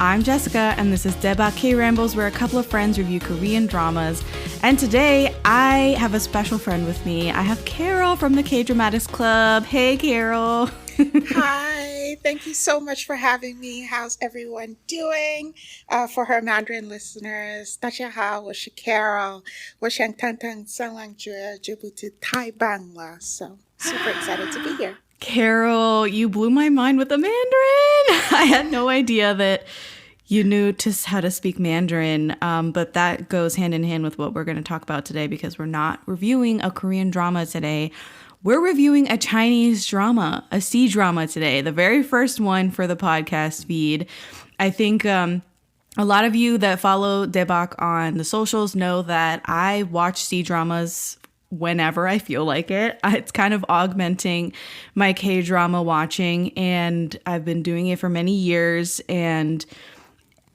I'm Jessica, and this is Daebak K-Rambles, where a couple of friends review Korean dramas. And today, I have a special friend with me. I have Carol from the Kdramatics Club. Hey, Carol. Hi, thank you so much for having me. How's everyone doing? For her Mandarin listeners, 大家好，我是 Carol. 我想谈谈上浪觉这部剧太棒了. So super excited to be here. Carol, you blew my mind with the Mandarin. I had no idea that you knew how to speak Mandarin, but that goes hand in hand with what we're going to talk about today because we're not reviewing a Korean drama today. We're reviewing a Chinese drama, a C-drama today, the very first one for the podcast feed. I think a lot of you that follow Daebak on the socials know that I watch C-dramas whenever I feel like it. It's kind of augmenting my K-drama watching, and I've been doing it for many years, and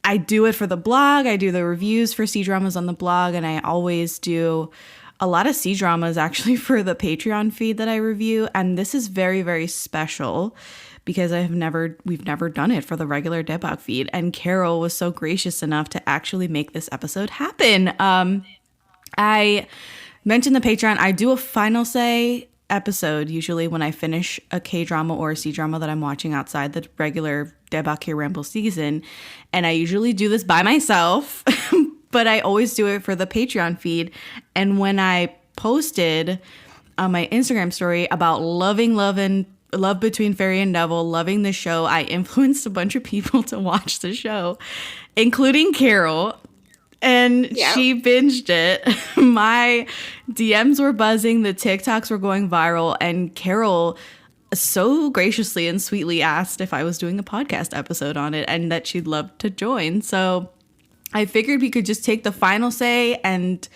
I do it for the blog. I do the reviews for C-dramas on the blog, and I always do a lot of C-dramas actually for the Patreon feed that I review. And this is very, very special because we've never done it for the regular Daebak feed. And Carol was so gracious enough to actually make this episode happen. I mentioned the Patreon. I do a final say episode usually when I finish a K-drama or a C-drama that I'm watching outside the regular Daebak K-Rambles season. And I usually do this by myself. But I always do it for the Patreon feed. And when I posted on my Instagram story about love between fairy and devil, loving the show, I influenced a bunch of people to watch the show, including Carol. And she binged it. My DMs were buzzing. The TikToks were going viral. And Carol so graciously and sweetly asked if I was doing a podcast episode on it and that she'd love to join. So I figured we could just take the final say and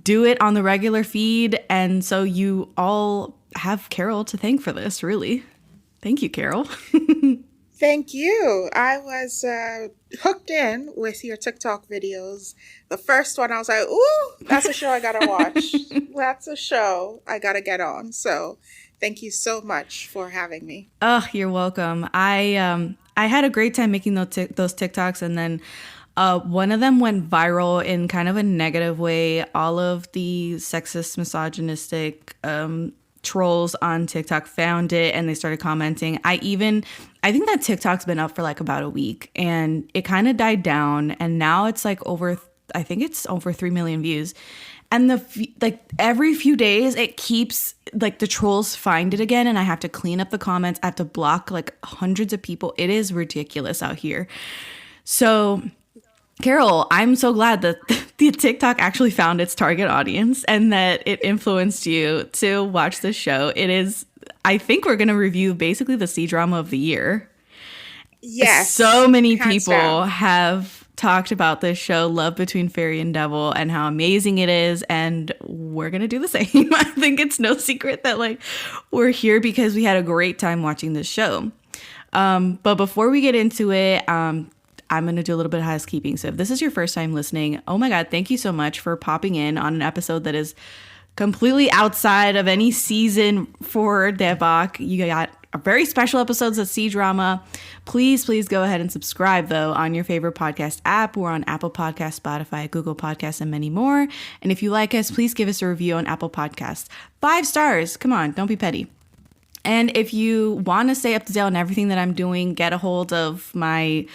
do it on the regular feed. And so you all have Carol to thank for this, really. Thank you, Carol. Thank you. I was hooked in with your TikTok videos. The first one, I was like, ooh, that's a show I gotta watch. That's a show I gotta get on. So thank you so much for having me. Oh, you're welcome. I had a great time making those TikToks, and then one of them went viral in kind of a negative way. All of the sexist, misogynistic trolls on TikTok found it and they started commenting. I think that TikTok's been up for like about a week and it kind of died down. And now it's like over 3 million views. And every few days it keeps like the trolls find it again. And I have to clean up the comments. I have to block like hundreds of people. It is ridiculous out here. So Carol, I'm so glad that the TikTok actually found its target audience and that it influenced you to watch this show. It is, I think we're going to review basically the C-drama of the year. Yes. So many people have talked about this show, Love Between Fairy and Devil, and how amazing it is. And we're going to do the same. I think it's no secret that like we're here because we had a great time watching this show. But before we get into it, I'm going to do a little bit of housekeeping. So if this is your first time listening, oh my God, thank you so much for popping in on an episode that is completely outside of any season for Daebak. You got very special episodes of C-drama. Please go ahead and subscribe, though, on your favorite podcast app. We're on Apple Podcasts, Spotify, Google Podcasts, and many more. And if you like us, please give us a review on Apple Podcasts. 5 stars. Come on, don't be petty. And if you want to stay up to date on everything that I'm doing, get a hold of my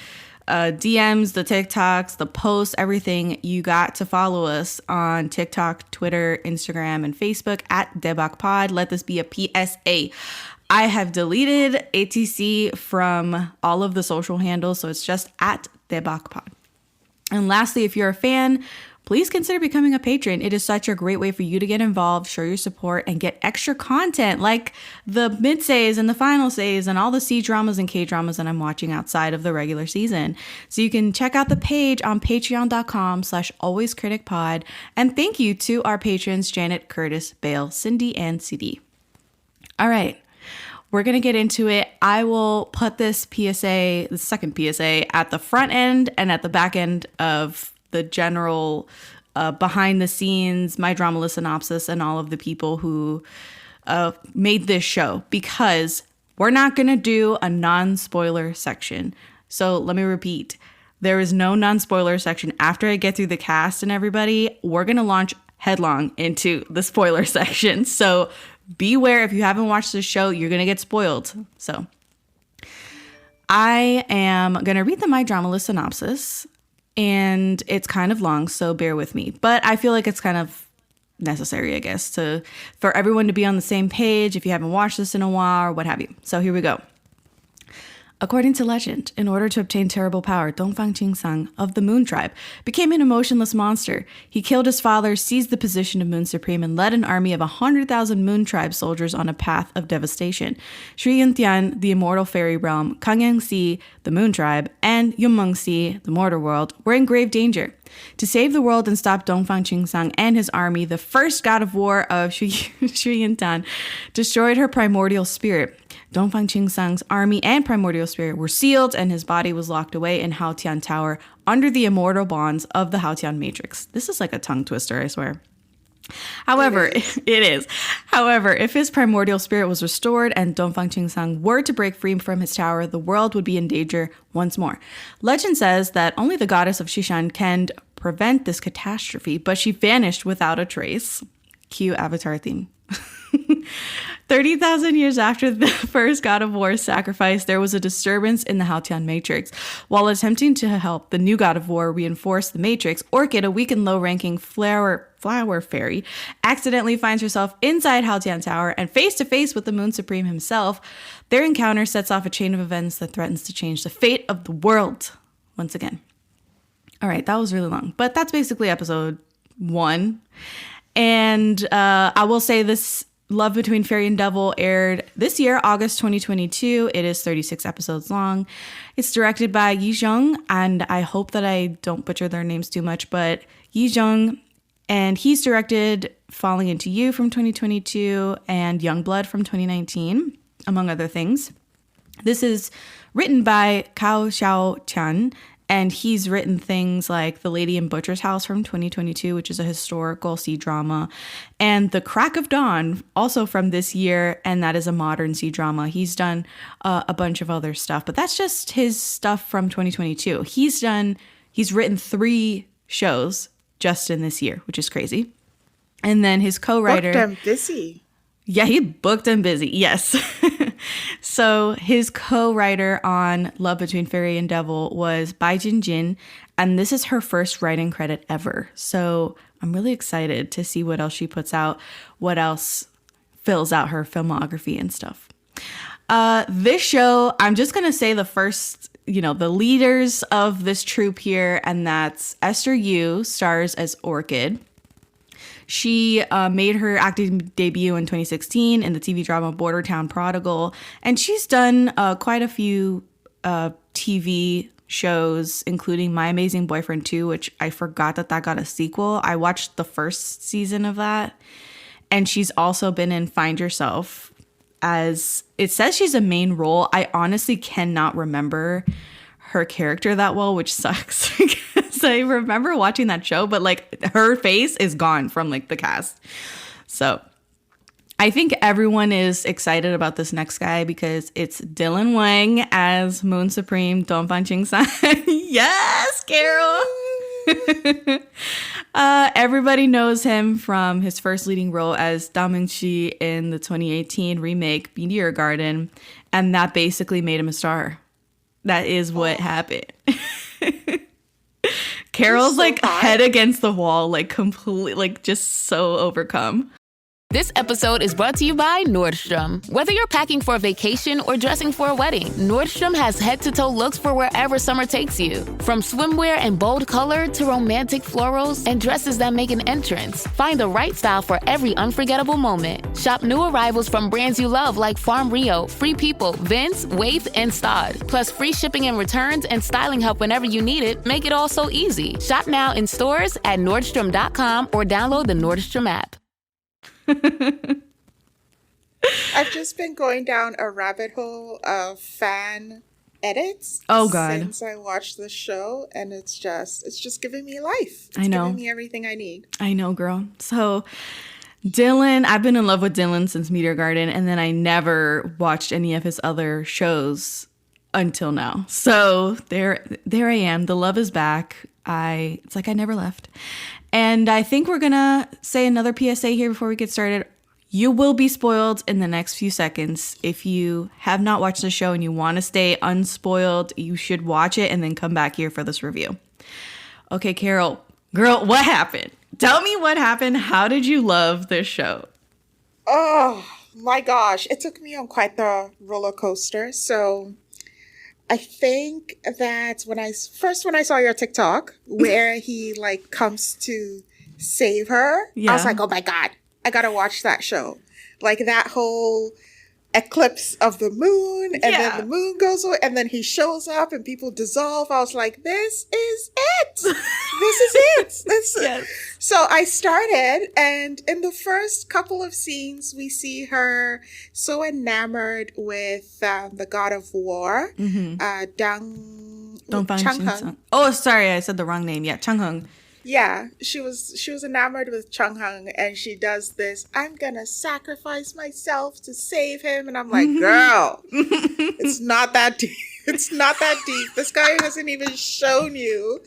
DMs, the TikToks, the posts, everything. You got to follow us on TikTok, Twitter, Instagram, and Facebook at Daebak Pod. Let this be a PSA. I have deleted ATC from all of the social handles, so it's just at Daebak Pod. And lastly, if you're a fan, please consider becoming a patron. It is such a great way for you to get involved, show your support, and get extra content like the mid-says and the final says and all the C-dramas and K-dramas that I'm watching outside of the regular season. So you can check out the page on patreon.com/alwayscriticpod. And thank you to our patrons, Janet, Curtis, Bale, Cindy, and CD. All right. We're going to get into it. I will put this PSA, the second PSA, at the front end and at the back end of the general behind the scenes, my drama list synopsis, and all of the people who made this show, because we're not going to do a non-spoiler section. So let me repeat. There is no non-spoiler section. After I get through the cast and everybody, we're going to launch headlong into the spoiler section. So beware, if you haven't watched the show, you're going to get spoiled. So I am going to read the My Drama List synopsis, and it's kind of long, so bear with me. But I feel like it's kind of necessary, I guess, for everyone to be on the same page if you haven't watched this in a while or what have you. So here we go. According to legend, in order to obtain terrible power, Dongfang Qingsang of the Moon Tribe became an emotionless monster. He killed his father, seized the position of Moon Supreme, and led an army of 100,000 Moon Tribe soldiers on a path of devastation. Shui Yuntian, the immortal fairy realm, Kangyangxi, the Moon Tribe, and Yunmengxi, the mortar world, were in grave danger. To save the world and stop Dongfang Qingsang and his army, the first god of war of Shui Yuntian destroyed her primordial spirit. Dongfang Qingsang's army and primordial spirit were sealed, and his body was locked away in Haotian Tower under the immortal bonds of the Haotian Matrix. This is like a tongue twister, I swear. However, it is. However, if his primordial spirit was restored and Dongfang Qingsang were to break free from his tower, the world would be in danger once more. Legend says that only the goddess of Shishan can prevent this catastrophe, but she vanished without a trace. Cue Avatar theme. 30,000 years after the first god of war sacrifice, there was a disturbance in the Haotian Matrix. While attempting to help the new god of war reinforce the Matrix, Orchid, a weak and low-ranking flower fairy, accidentally finds herself inside Haotian Tower and face-to-face with the Moon Supreme himself. Their encounter sets off a chain of events that threatens to change the fate of the world once again. All right, that was really long, but that's basically episode 1. And I will say this Love Between Fairy and Devil aired this year, August 2022. It is 36 episodes long. It's directed by Yi Zheng, and I hope that I don't butcher their names too much, but Yi Zheng, and he's directed Falling Into You from 2022 and Youngblood from 2019, among other things. This is written by Cao Xiaoqian, and he's written things like The Lady in Butcher's House from 2022, which is a historical C-drama, and The Crack of Dawn, also from this year, and that is a modern C-drama. He's done a bunch of other stuff, but that's just his stuff from 2022. He's written 3 shows just in this year, which is crazy. And then his co-writer... Booked and busy. Yeah, he booked and busy. Yes. So his co-writer on Love Between Fairy and Devil was Bai Jin, and this is her first writing credit ever. So I'm really excited to see what else she puts out, what else fills out her filmography and stuff. This show, I'm just going to say the first, the leaders of this troupe here, and that's Esther Yu, stars as Orchid. She made her acting debut in 2016 in the TV drama Border Town Prodigal, and she's done quite a few TV shows, including My Amazing Boyfriend 2, which I forgot that got a sequel. I watched the first season of that, and she's also been in Find Yourself, as it says she's a main role. I honestly cannot remember her character that well, which sucks. So I remember watching that show, but her face is gone from the cast. So I think everyone is excited about this next guy because it's Dylan Wang as Moon Supreme Dongfang Qingsang. Yes, Carol. Everybody knows him from his first leading role as Da Mingxi in the 2018 remake Meteor Garden, and that basically made him a star. That is what happened. Carol's head against the wall, completely, just so overcome. This episode is brought to you by Nordstrom. Whether you're packing for a vacation or dressing for a wedding, Nordstrom has head-to-toe looks for wherever summer takes you. From swimwear and bold color to romantic florals and dresses that make an entrance, find the right style for every unforgettable moment. Shop new arrivals from brands you love like Farm Rio, Free People, Vince, Waif, and Stod. Plus free shipping and returns and styling help whenever you need it make it all so easy. Shop now in stores at Nordstrom.com or download the Nordstrom app. I've just been going down a rabbit hole of fan edits. Oh God! Since I watched the show, and it's just giving me life. It's I know. giving me everything I need. I know, girl. So Dylan, I've been in love with Dylan since Meteor Garden, and then I never watched any of his other shows until now. So there I am. The love is back. It's like I never left. And I think we're gonna say another PSA here before we get started. You will be spoiled in the next few seconds. If you have not watched the show and you want to stay unspoiled, you should watch it and then come back here for this review. Okay, Carol, girl, what happened? Tell me what happened. How did you love this show? Oh my gosh, it took me on quite the roller coaster. So I think that when I saw your TikTok where he like comes to save her, I was like, oh my God, I gotta watch that show. Like that whole eclipse of the moon, and then the moon goes away, and then he shows up and people dissolve. I was like, this is it. This is it. So I started, and in the first couple of scenes, we see her so enamored with the god of war, Changheng. Oh, sorry, I said the wrong name. Yeah, Changheng. Yeah, she was enamored with Changheng, and she does this, I'm gonna sacrifice myself to save him. And I'm like, girl, it's not that deep. It's not that deep. This guy hasn't even shown you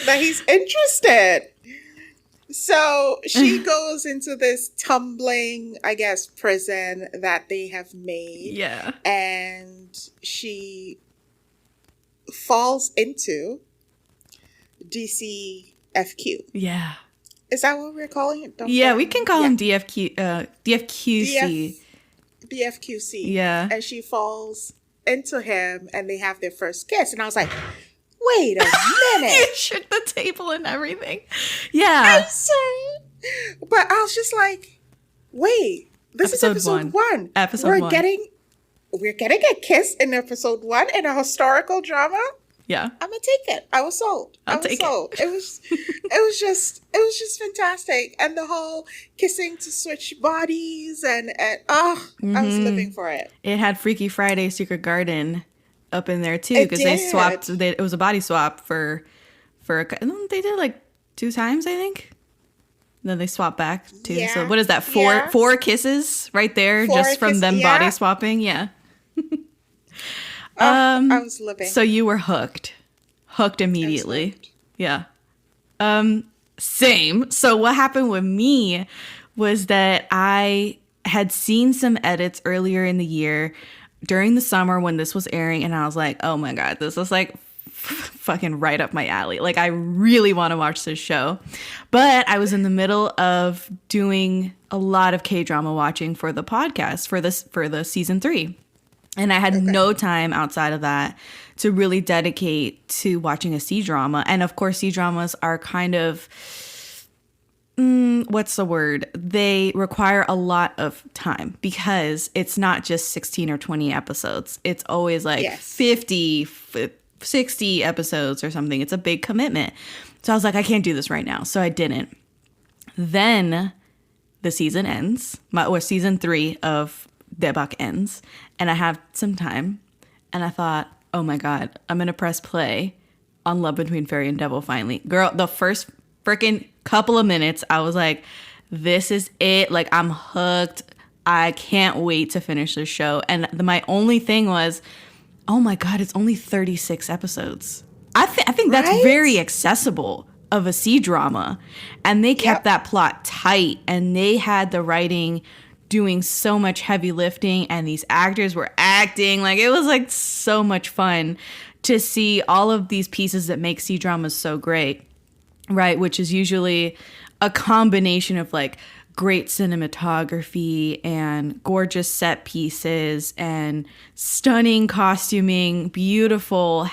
that he's interested. So she goes into this tumbling, I guess, prison that they have made. Yeah. And she falls into DFQ. Yeah. Is that what we're calling it? We can call him DFQC. DFQC. Yeah. And she falls into him and they have their first kiss. And I was like, wait a minute. You shook the table and everything. Yeah. I'm sorry. But I was just like, wait, this is episode one. We're getting a kiss in episode 1 in a historical drama. Yeah. I'm gonna take it. I was sold. I'll take it. It was just fantastic. And the whole kissing to switch bodies and I was living for it. It had Freaky Friday Secret Garden up in there too, because they swapped. It was a body swap for they did it like 2 times, I think. Then they swapped back too. Yeah. So what is that? Four kisses right there, just from them body swapping. Yeah. I was living. So you were hooked immediately. Yeah. Same. So what happened with me was that I had seen some edits earlier in the year during the summer when this was airing, and I was like, oh my God, this is like fucking right up my alley. Like, I really want to watch this show. But I was in the middle of doing a lot of K-drama watching for the podcast for the season 3. And I had no time outside of that to really dedicate to watching a C-drama. And of course, C-dramas are kind of, what's the word? They require a lot of time because it's not just 16 or 20 episodes. It's always like 50, 60 episodes or something. It's a big commitment. So I was like, I can't do this right now. So I didn't. Then the season ends, or season 3 of Daebak ends, and I have some time, and I thought, oh my God, I'm gonna press play on Love Between Fairy and Devil finally. Girl, the first freaking couple of minutes, I was like, this is it. Like, I'm hooked. I can't wait to finish this show. And my only thing was, oh my God, it's only 36 episodes. I think that's very accessible of a C-drama. And they kept that plot tight, and they had the writing doing so much heavy lifting, and these actors were acting. Like, it was like so much fun to see all of these pieces that make C-dramas so great, right? Which is usually a combination of like great cinematography and gorgeous set pieces and stunning costuming, beautiful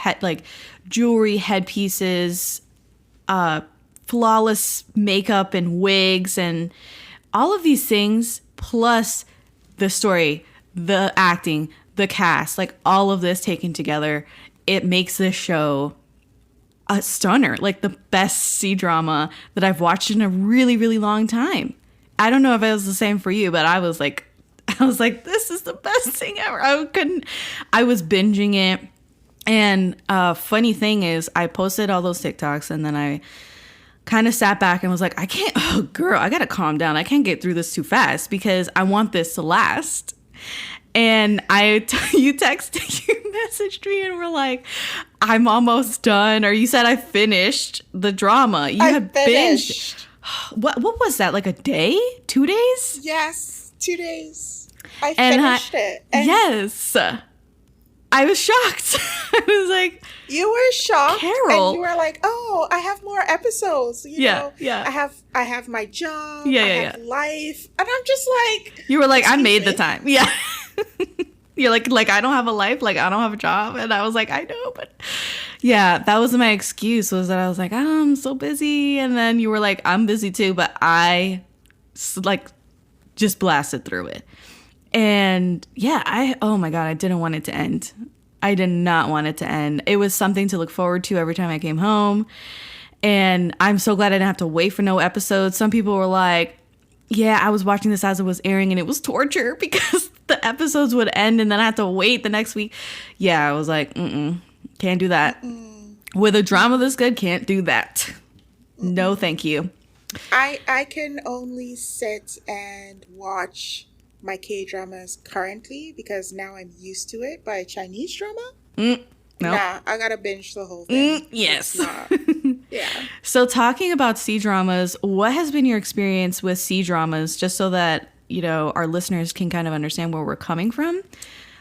jewelry headpieces, flawless makeup and wigs, and all of these things, plus the story, the acting, the cast, like all of this taken together, it makes this show a stunner, like the best C-drama that I've watched in a really, really long time. I don't know if it was the same for you, but I was like, this is the best thing ever. I was binging it. And funny thing is, I posted all those TikToks, and then I kind of sat back and was like, I gotta calm down. I can't get through this too fast because I want this to last. And you messaged me and were like, I'm almost done. Or you said I finished the drama. I finished. What was that? Like a day? 2 days? Yes, 2 days. I finished it. And yes. I was shocked. I was like, you were shocked, Carol. and you were like, "Oh, I have more episodes." You know, I have my job. I have life, and I'm just like, you were like, I made the time. Yeah, you're like I don't have a life, like I don't have a job, and I was like, I know, but yeah, that was my excuse, was that I was like, oh, I'm so busy, and then you were like, I'm busy too, but I like just blasted through it. And yeah, oh my God, I didn't want it to end. I did not want it to end. It was something to look forward to every time I came home. And I'm so glad I didn't have to wait for no episodes. Some people were like, yeah, I was watching this as it was airing and it was torture because the episodes would end and then I had to wait the next week. Yeah, I was like, can't do that. With a drama this good, can't do that. No, thank you. I can only sit and watch my K-dramas currently because now I'm used to it, by Chinese drama. Nope. Nah, I gotta binge the whole thing. Yes. Yeah. So talking about C-dramas, what has been your experience with C-dramas, just so that, you know, our listeners can kind of understand where we're coming from?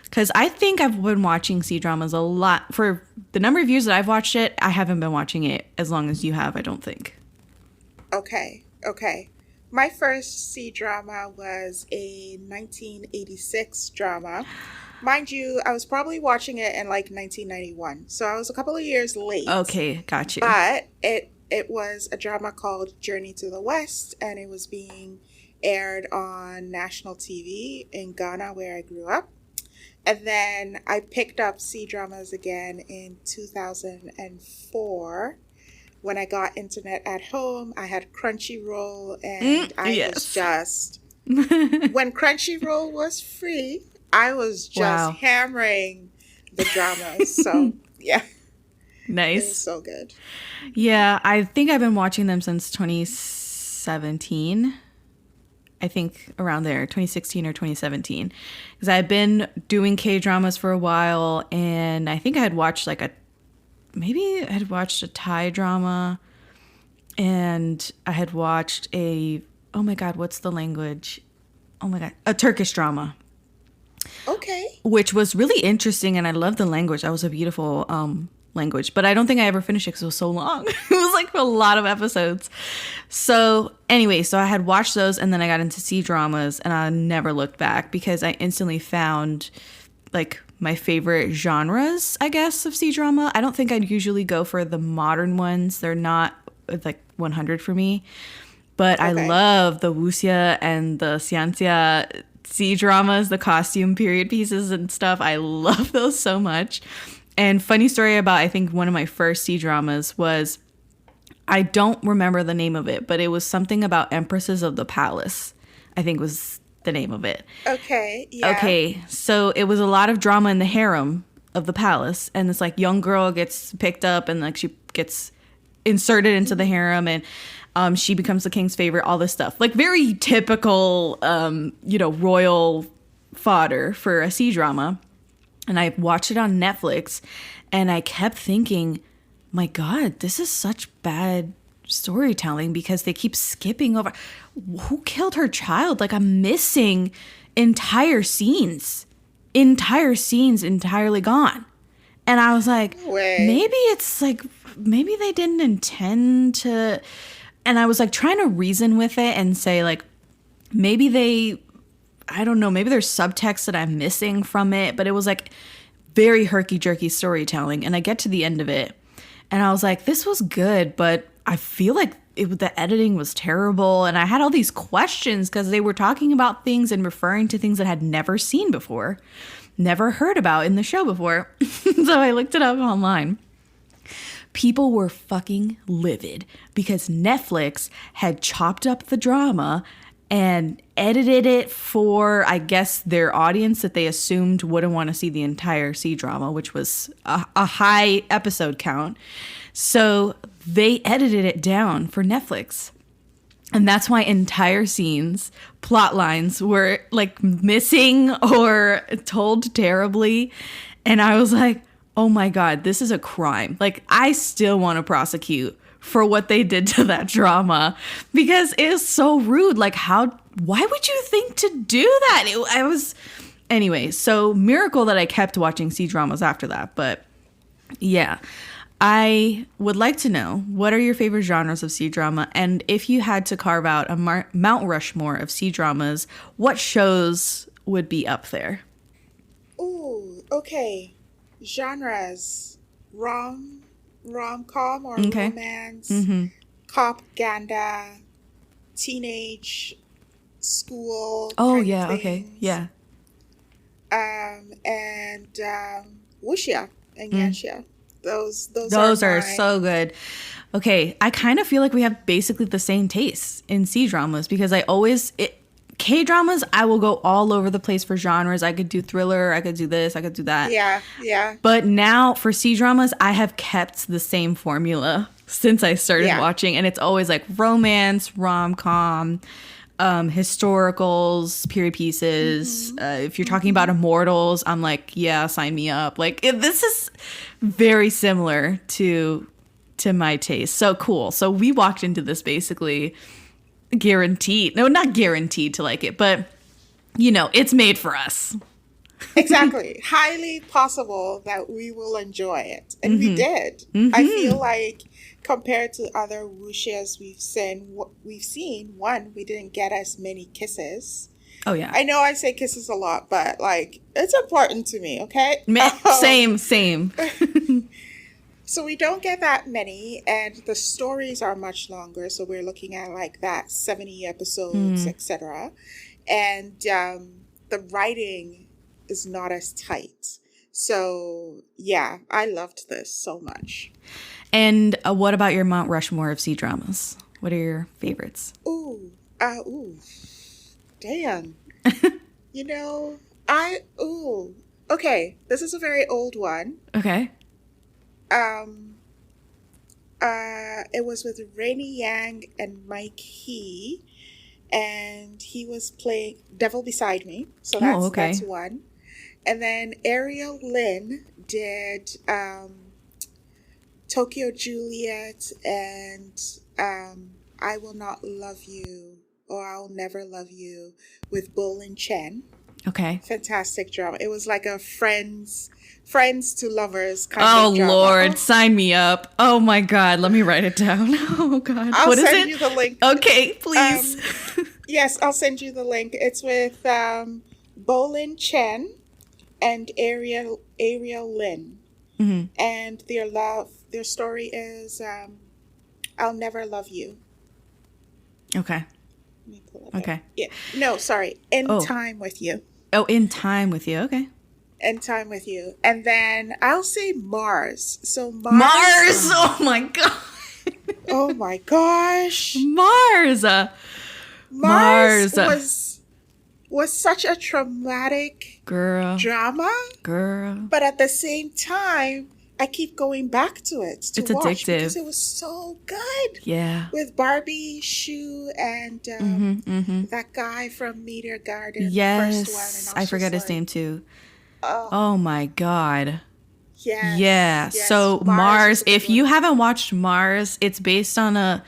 Because I think I've been watching C-dramas a lot. For the number of years that I've watched it, I haven't been watching it as long as you have, I don't think. Okay. My first C-drama was a 1986 drama. Mind you, I was probably watching it in like 1991. So I was a couple of years late. Okay, got you. But it was a drama called Journey to the West, and it was being aired on national TV in Ghana, where I grew up. And then I picked up C-dramas again in 2004. When I got internet at home, I had Crunchyroll, and I was just, when Crunchyroll was free, I was just hammering the dramas. So, yeah. Nice. It was so good. Yeah, I think I've been watching them since 2017. I think around there, 2016 or 2017. Because I've been doing K-dramas for a while, and I think I had watched maybe I had watched a Thai drama, and I had watched oh my God, what's the language? Oh my God, a Turkish drama. Okay. Which was really interesting, and I loved the language. That was a beautiful language, but I don't think I ever finished it because it was so long. It was like a lot of episodes. So anyway, so I had watched those, and then I got into C-dramas, and I never looked back because I instantly found like my favorite genres, I guess, of C-drama. I don't think I'd usually go for the modern ones. They're not like 100 for me. But I love the wuxia and the xianxia C-dramas, the costume period pieces and stuff. I love those so much. And funny story about, I think one of my first C-dramas was, I don't remember the name of it, but it was something about Empresses of the Palace, I think was the name of it. Okay, yeah. Okay, so it was a lot of drama in the harem of the palace, and this like young girl gets picked up and like she gets inserted into the harem, and she becomes the king's favorite, all this stuff. Like very typical, royal fodder for a C-drama. And I watched it on Netflix, and I kept thinking, my God, this is such bad storytelling because they keep skipping over. Who killed her child? Like, I'm missing entire scenes entirely gone. And I was like, maybe it's like, maybe they didn't intend to. And I was like trying to reason with it and say like, maybe I don't know, maybe there's subtext that I'm missing from it, but it was like very herky-jerky storytelling. And I get to the end of it, and I was like, this was good, but I feel like the editing was terrible. And I had all these questions because they were talking about things and referring to things that I had never seen before, never heard about in the show before. So I looked it up online. People were fucking livid because Netflix had chopped up the drama and edited it for, I guess, their audience that they assumed wouldn't want to see the entire C-drama, which was a high episode count. So they edited it down for Netflix. And that's why entire scenes, plot lines were like missing or told terribly. And I was like, oh my God, this is a crime. Like, I still want to prosecute for what they did to that drama because it is so rude. Like, why would you think to do that? Anyway, so miracle that I kept watching C-dramas after that. But yeah. I would like to know, what are your favorite genres of C-drama? And if you had to carve out a Mount Rushmore of C-dramas, what shows would be up there? Ooh, okay. Genres. Rom-com or romance, propaganda, teenage school. Oh, yeah, okay, yeah. And wuxia and yanxia. Those are so good. Okay, I kind of feel like we have basically the same tastes in C-dramas because K-dramas, I will go all over the place for genres. I could do thriller, I could do this, I could do that. Yeah. But now for C-dramas, I have kept the same formula since I started watching, and it's always like romance, rom-com, historicals, period pieces. If you're talking about immortals, I'm like, yeah, sign me up. Like, this is very similar to my taste. So cool. So we walked into this basically guaranteed. No, not guaranteed to like it, but it's made for us. Exactly. Highly possible that we will enjoy it. And we did. I feel like compared to other wuxias we've seen, one, we didn't get as many kisses. Oh, yeah. I know I say kisses a lot, but like, it's important to me, okay? Same. So we don't get that many, and the stories are much longer. So we're looking at like that 70 episodes, etc. And the writing is not as tight. So yeah, I loved this so much. And what about your Mount Rushmore of C-dramas? What are your favorites? Damn. Okay, this is a very old one. Okay. It was with Rainy Yang and Mike He, and he was playing Devil Beside Me. So that's one. And then Ariel Lin did Tokyo Juliet and I Will Not Love You or I'll Never Love You with Bolin Chen. Okay. Fantastic drama. It was like a friends to lovers kind of drama. Oh, Lord. Sign me up. Oh, my God. Let me write it down. Oh, God. I'll send you the link. Okay, please. Yes, I'll send you the link. It's with Bolin Chen and Ariel Lin. Mm-hmm. And their story is I'll Never Love You. Okay. Let me pull it okay. Up. Yeah. No, sorry. In Time With You. Oh, In Time With You. Okay. In Time With You. And then I'll say Mars. So Mars! Oh, my God. Oh, my gosh. Mars was such a traumatic drama. But at the same time, I keep going back to it to it's watch addictive because it was so good. Yeah. With Barbie, Shu, and that guy from Meteor Garden. Yes. First one, I forget his name too. Oh my God. Yes. Yeah. Yes. So Mars, if you haven't watched Mars, it's based on a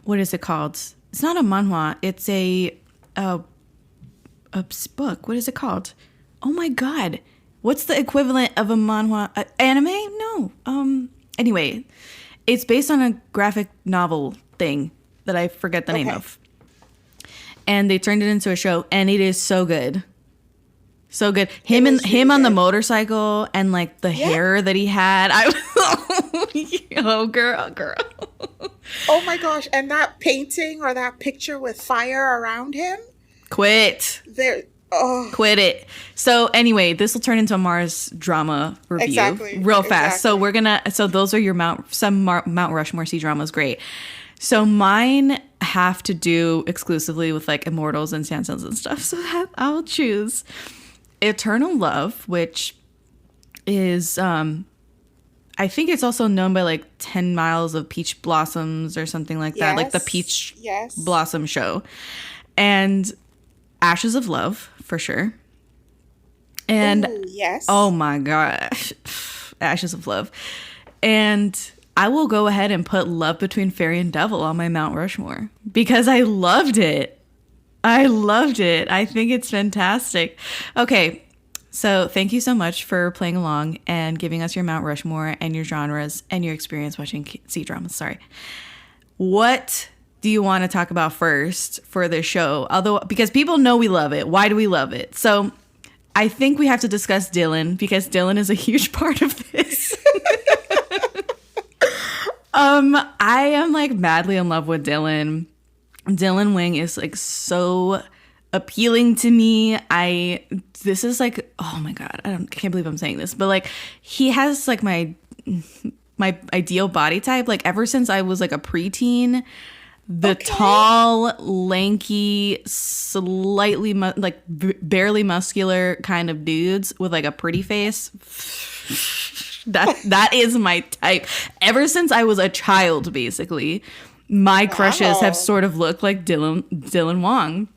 what is it called? It's not a manhwa. It's a book. What is it called? Oh my God. What's the equivalent of a manhwa? Anime? No. Anyway, it's based on a graphic novel thing that I forget the name of. And they turned it into a show, and it is so good. So good. Him on the motorcycle and like the hair that he had. Girl. Oh my gosh. And that painting or that picture with fire around him. Quit it. So anyway, this will turn into a Mars drama review real fast. So so those are your Mount Rushmore C dramas. Great. So mine have to do exclusively with like immortals and sansons and stuff. So I'll choose Eternal Love, which is I think it's also known by like 10 Miles of Peach Blossoms or something like that, like the Peach Blossom Show. And Ashes of Love, for sure. And oh my gosh, Ashes of Love. And I will go ahead and put Love Between Fairy and Devil on my Mount Rushmore because I loved it. I think it's fantastic. Okay, so thank you so much for playing along and giving us your Mount Rushmore and your genres and your experience watching C-dramas. Sorry. What do you want to talk about first for this show? Although, because people know we love it. Why do we love it? So I think we have to discuss Dylan because Dylan is a huge part of this. I am like madly in love with Dylan. Dylan Wang is like so appealing to me. This is like, oh my God, I can't believe I'm saying this, but like he has like my ideal body type. Like ever since I was like a preteen, the tall, lanky, slightly barely muscular kind of dudes with like a pretty face. That is my type. Ever since I was a child, basically, my crushes have sort of looked like Dylan Wang.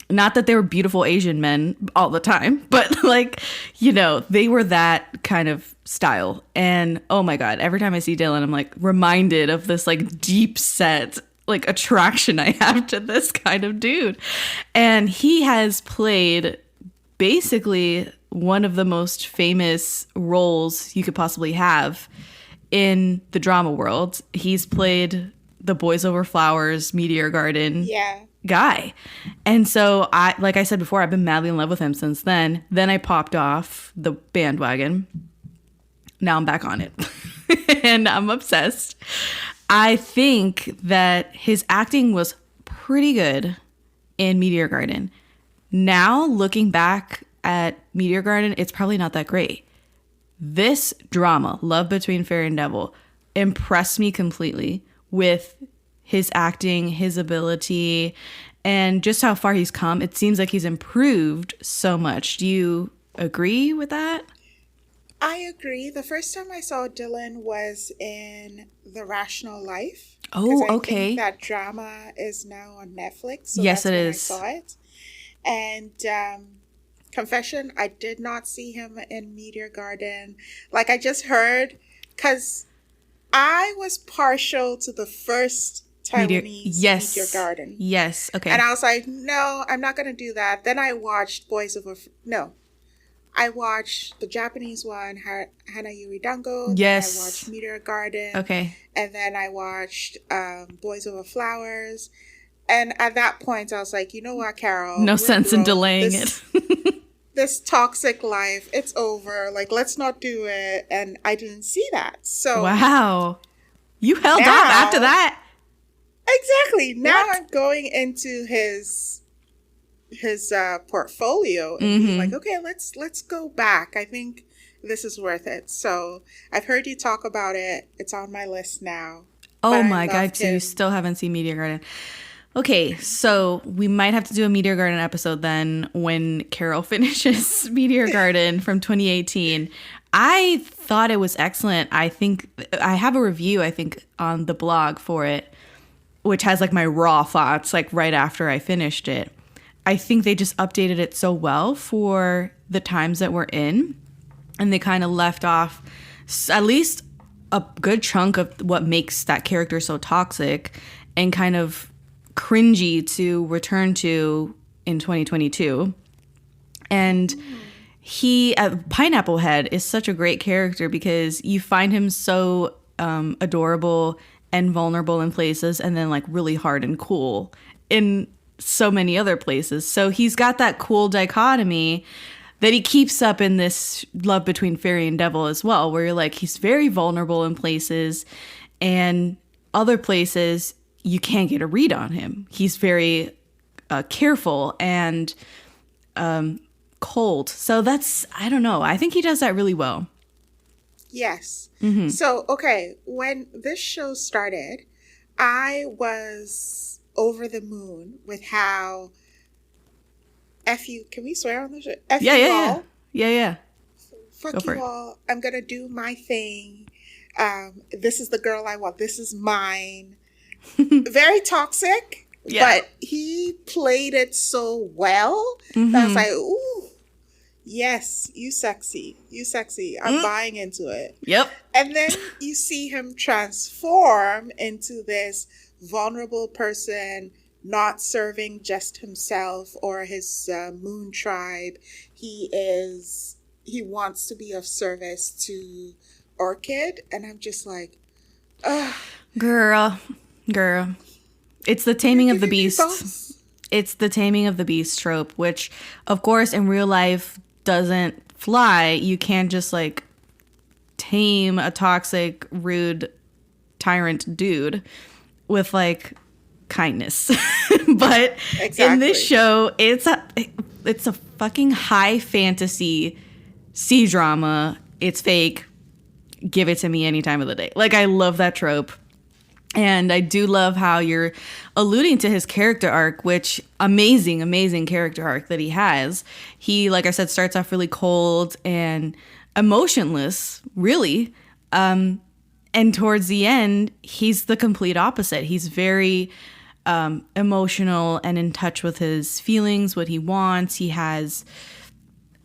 Not that they were beautiful Asian men all the time, but like, you know, they were that kind of style. And oh my God, every time I see Dylan, I'm like reminded of this like deep set like attraction I have to this kind of dude. And he has played basically one of the most famous roles you could possibly have in the drama world. He's played the Boys Over Flowers, Meteor Garden guy. And so like I said before, I've been madly in love with him since then. Then I popped off the bandwagon. Now I'm back on it. And I'm obsessed. I think that his acting was pretty good in Meteor Garden. Now, looking back at Meteor Garden, it's probably not that great. This drama, Love Between Fairy and Devil, impressed me completely with his acting, his ability, and just how far he's come. It seems like he's improved so much. Do you agree with that? I agree. The first time I saw Dylan was in The Rational Life. Oh, I okay. think that drama is now on Netflix. So yes, that's it when is. I saw it. And confession, I did not see him in Meteor Garden. Like I just heard, because I was partial to the first Taiwanese Meteor Garden. Yes, okay. And I was like, no, I'm not going to do that. Then I watched I watched the Japanese one, Hana Yuri Dango. Yes. I watched Meteor Garden. Okay. And then I watched Boys Over Flowers. And at that point, I was like, you know what, Carol? No sense in delaying it. This toxic life, it's over. Like, let's not do it. And I didn't see that. So wow. You held up after that. Exactly. Now I'm going into his portfolio and be like, okay, let's go back. I think this is worth it. So I've heard you talk about it. It's on my list now. Oh my God, so you still haven't seen Meteor Garden. Okay, so we might have to do a Meteor Garden episode then when Carol finishes Meteor Garden from 2018. I thought it was excellent. I think I have a review, on the blog for it, which has like my raw thoughts like right after I finished it. I think they just updated it so well for the times that we're in. And they kind of left off at least a good chunk of what makes that character so toxic and kind of cringy to return to in 2022. And Pineapple Head is such a great character because you find him so adorable and vulnerable in places and then like really hard and cool in so many other places. So he's got that cool dichotomy that he keeps up in this Love Between Fairy and Devil as well, where you're like, he's very vulnerable in places and other places you can't get a read on him. He's very careful and cold. So I don't know. I think he does that really well. Yes. Mm-hmm. So, okay, when this show started, I was over the moon with how can we swear on this show? Yeah. Fuck you all. I'm going to do my thing. This is the girl I want. This is mine. Very toxic, but he played it so well that I was like, ooh, yes, you sexy. I'm buying into it. Yep. And then you see him transform into this vulnerable person, not serving just himself or his moon tribe. He wants to be of service to Orchid. And I'm just like, ugh. Girl. It's the taming of the beast. It's the taming of the beast trope, which, of course, in real life doesn't fly. You can't just like tame a toxic, rude, tyrant dude with like kindness. But in this show, it's a fucking high fantasy C drama. It's fake. Give it to me any time of the day. Like, I love that trope. And I do love how you're alluding to his character arc, which amazing character arc that he has. He, like I said, starts off really cold and emotionless, really. And towards the end, he's the complete opposite. He's very emotional and in touch with his feelings, what he wants. He has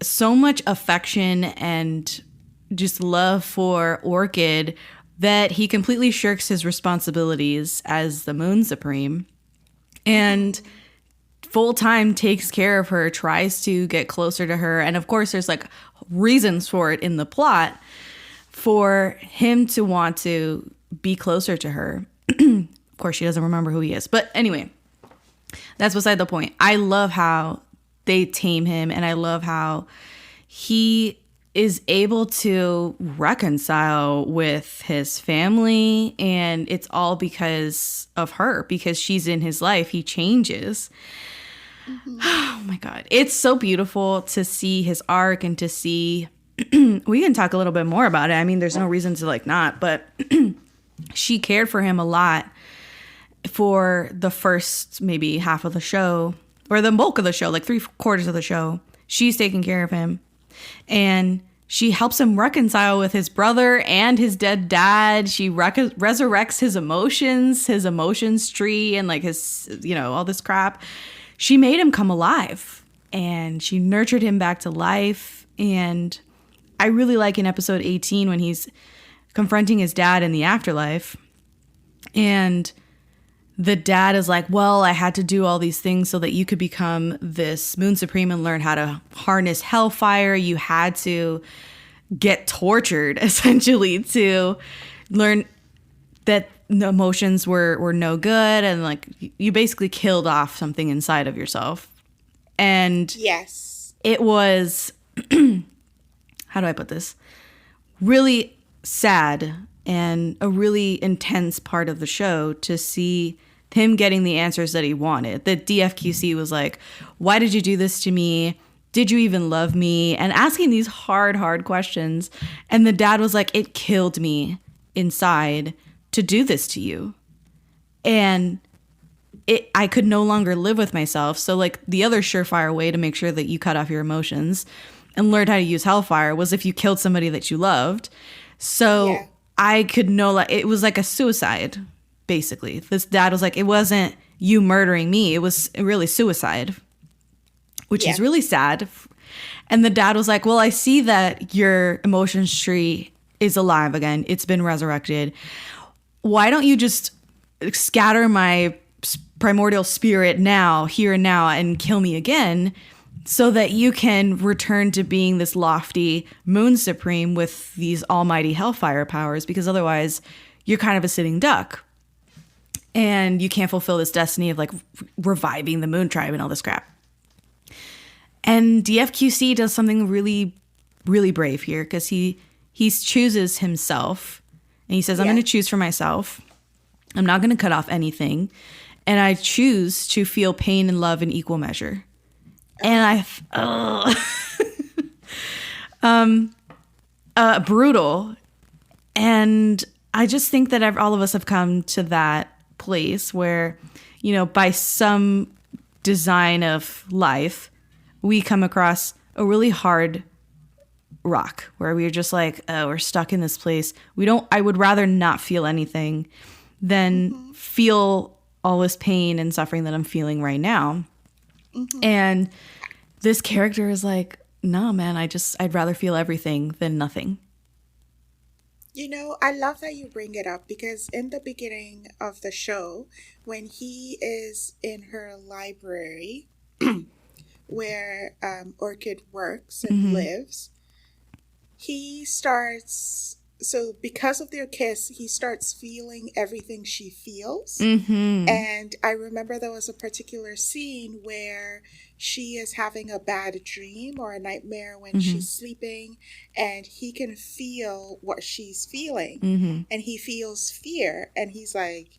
so much affection and just love for Orchid that he completely shirks his responsibilities as the Moon Supreme and full-time takes care of her, tries to get closer to her. And of course, there's like reasons for it in the plot for him to want to be closer to her. Of course, she doesn't remember who he is. But anyway, that's beside the point. I love how they tame him, and I love how he is able to reconcile with his family, and it's all because of her, because she's in his life. He changes. Oh my God. It's so beautiful to see his arc and to see, we can talk a little bit more about it. I mean, there's no reason to like not, but she cared for him a lot for the first maybe half of the show, or the bulk of the show, like 3/4 of the show. She's taking care of him. And she helps him reconcile with his brother and his dead dad. She resurrects his emotions tree, and like his, all this crap. She made him come alive, and she nurtured him back to life. And I really like in episode 18 when he's confronting his dad in the afterlife, and the dad is like, well, I had to do all these things so that you could become this Moon Supreme and learn how to harness hellfire. You had to get tortured, essentially, to learn that the emotions were no good. And like, you basically killed off something inside of yourself. And yes, it was, how do I put this? Really sad and a really intense part of the show to see him getting the answers that he wanted. The DFQC was like, why did you do this to me? Did you even love me? And asking these hard questions. And the dad was like, it killed me inside to do this to you. And I could no longer live with myself. So like, the other surefire way to make sure that you cut off your emotions and learn how to use hellfire was if you killed somebody that you loved. So yeah. It was like a suicide, basically. This dad was like, it wasn't you murdering me. It was really suicide, which is really sad. And the dad was like, well, I see that your emotions tree is alive again. It's been resurrected. Why don't you just scatter my primordial spirit now, here and now, and kill me again, so that you can return to being this lofty Moon Supreme with these almighty hellfire powers, because otherwise you're kind of a sitting duck and you can't fulfill this destiny of like reviving the Moon Tribe and all this crap. And DFQC does something really, really brave here, because he chooses himself, and he says, I'm going to choose for myself. I'm not going to cut off anything. And I choose to feel pain and love in equal measure. And brutal. And I just think that all of us have come to that place where, by some design of life, we come across a really hard rock, where we're just like, oh, we're stuck in this place. I would rather not feel anything than feel all this pain and suffering that I'm feeling right now. And this character is like, no, man, I'd rather feel everything than nothing. You know, I love that you bring it up, because in the beginning of the show, when he is in her library where Orchid works and lives, he starts, so because of their kiss, he starts feeling everything she feels. And I remember there was a particular scene where she is having a bad dream or a nightmare when she's sleeping, and he can feel what she's feeling. And he feels fear, and he's like,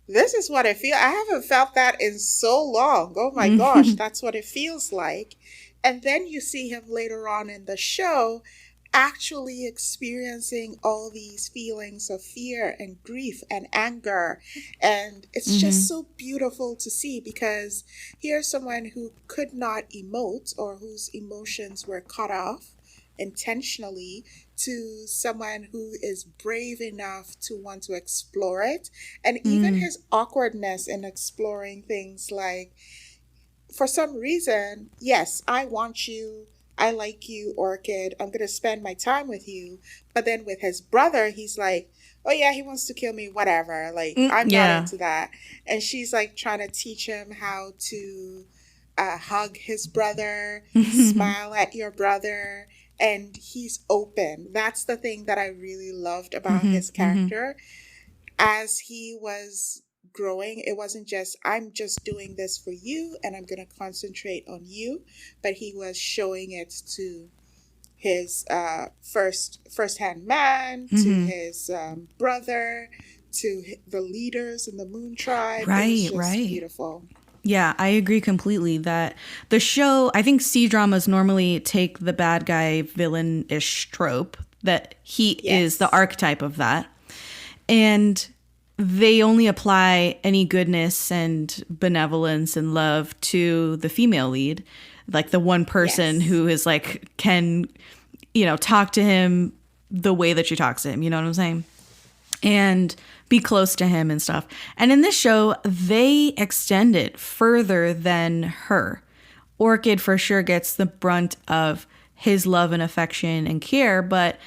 this is what I feel. I haven't felt that in so long. Oh my gosh, that's what it feels like. And then you see him later on in the show actually experiencing all these feelings of fear and grief and anger. And it's just so beautiful to see, because here's someone who could not emote, or whose emotions were cut off intentionally, to someone who is brave enough to want to explore it. And even his awkwardness in exploring things, like, for some reason, yes, I want you, I like you, Orchid, I'm going to spend my time with you. But then with his brother, he's like, oh yeah, he wants to kill me, whatever. Like, I'm not into that. And she's like trying to teach him how to hug his brother, smile at your brother. And he's open. That's the thing that I really loved about his character. As he was growing, it wasn't just, I'm just doing this for you and I'm going to concentrate on you, but he was showing it to his first-hand man, to his brother, to the leaders in the Moon Tribe. Right. Beautiful. Yeah, I agree completely that the show, I think C-dramas normally take the bad guy villain-ish trope, that he is the archetype of that, and they only apply any goodness and benevolence and love to the female lead, like the one person who is like, can, talk to him the way that she talks to him, you know what I'm saying? And be close to him and stuff. And in this show, they extend it further than her. Orchid for sure gets the brunt of his love and affection and care, but,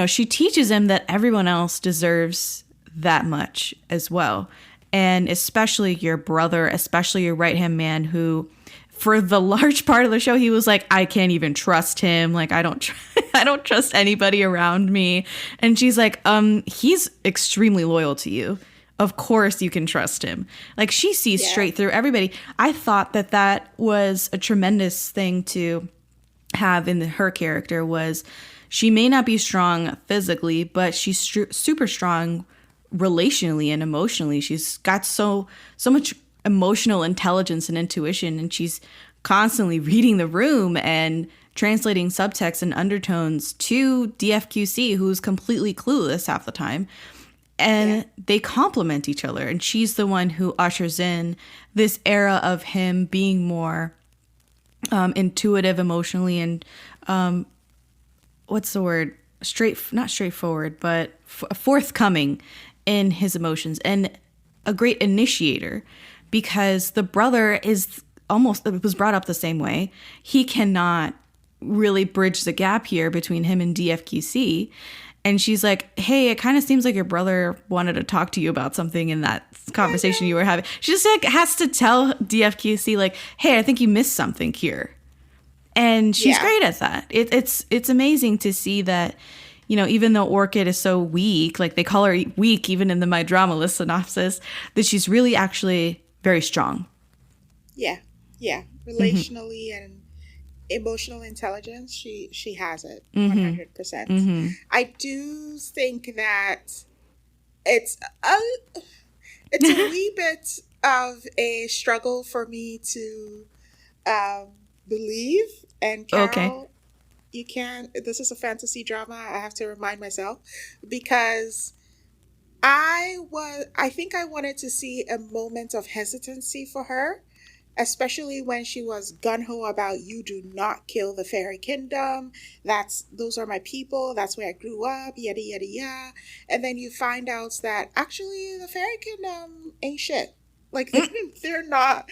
she teaches him that everyone else deserves that much as well. And especially your brother, especially your right-hand man, who for the large part of the show, he was like, I can't even trust him. Like, I don't trust anybody around me. And she's like, he's extremely loyal to you. Of course you can trust him. Like, she sees straight through everybody. I thought that was a tremendous thing to have in her character, was she may not be strong physically, but she's super strong relationally and emotionally. She's got so much emotional intelligence and intuition, and she's constantly reading the room and translating subtext and undertones to DFQC, who's completely clueless half the time. And they complement each other, and she's the one who ushers in this era of him being more intuitive emotionally and what's the word, not straightforward, but forthcoming in his emotions, and a great initiator, because the brother is it was brought up the same way. He cannot really bridge the gap here between him and DFQC. And she's like, hey, it kind of seems like your brother wanted to talk to you about something in that conversation you were having. She just like has to tell DFQC, like, hey, I think you missed something here. And she's great at that. It's amazing to see that, even though Orchid is so weak, like they call her weak even in the My Drama List synopsis, that she's really actually very strong. Yeah. Relationally and emotional intelligence, she has it 100%. I do think that it's a wee bit of a struggle for me to believe. And Carol, you can, this is a fantasy drama, I have to remind myself, because I think I wanted to see a moment of hesitancy for her, especially when she was gung-ho about you do not kill the fairy kingdom. Those are my people. That's where I grew up, yada, yada, yada. And then you find out that actually the fairy kingdom ain't shit. Like they're not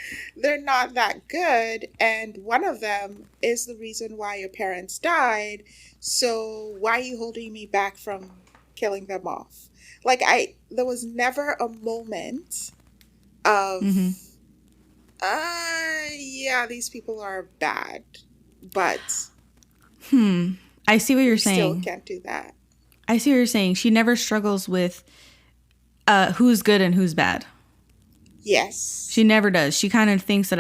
that good. And one of them is the reason why your parents died. So why are you holding me back from killing them off? Like there was never a moment of, yeah, these people are bad, but I see what you're saying. Still can't do that. I see what you're saying. She never struggles with who's good and who's bad. Yes. She never does. She kind of thinks that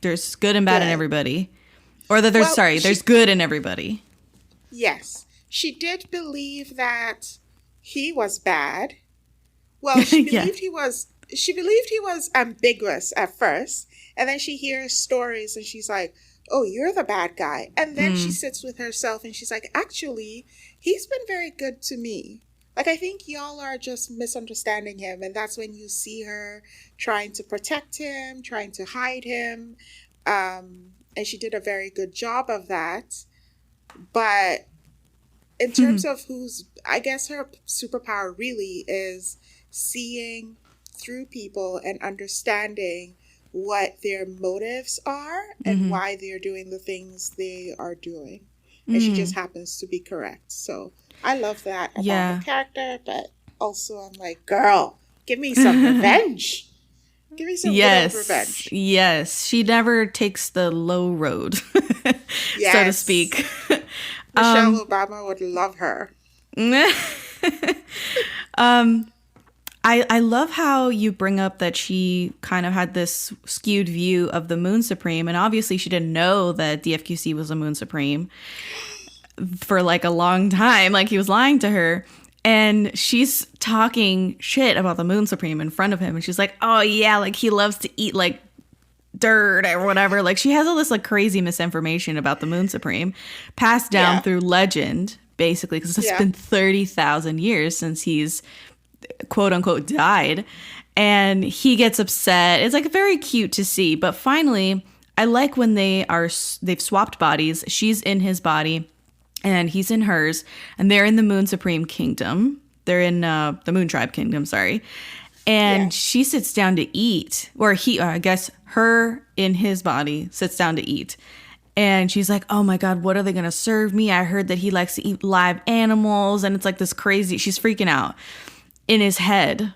there's good and bad in everybody. Or that there's good in everybody. Yes. She did believe that he was bad. Well, she believed she believed he was ambiguous at first. And then she hears stories and she's like, oh, you're the bad guy. And then she sits with herself and she's like, actually, he's been very good to me. Like, I think y'all are just misunderstanding him. And that's when you see her trying to protect him, trying to hide him. And she did a very good job of that. But in terms of I guess her superpower really is seeing through people and understanding what their motives are and why they're doing the things they are doing. And she just happens to be correct. So I love that about her character, but also I'm like, girl, give me some revenge. Give me some good revenge. Yes. She never takes the low road, so to speak. Michelle Obama would love her. I love how you bring up that she kind of had this skewed view of the Moon Supreme. And obviously she didn't know that DFQC was a Moon Supreme for like a long time. Like he was lying to her. And she's talking shit about the Moon Supreme in front of him. And she's like, oh yeah, like he loves to eat like dirt or whatever. Like she has all this like crazy misinformation about the Moon Supreme passed down through legend, basically, because it's been 30,000 years since he's quote unquote died. And he gets upset. It's like very cute to see. But finally, I like when they've swapped bodies. She's in his body and he's in hers, and they're in the Moon Supreme Kingdom. They're in the Moon Tribe Kingdom, sorry. And she sits down to eat, or I guess her in his body sits down to eat. And she's like, oh my God, what are they going to serve me? I heard that he likes to eat live animals. And it's like this crazy, she's freaking out in his head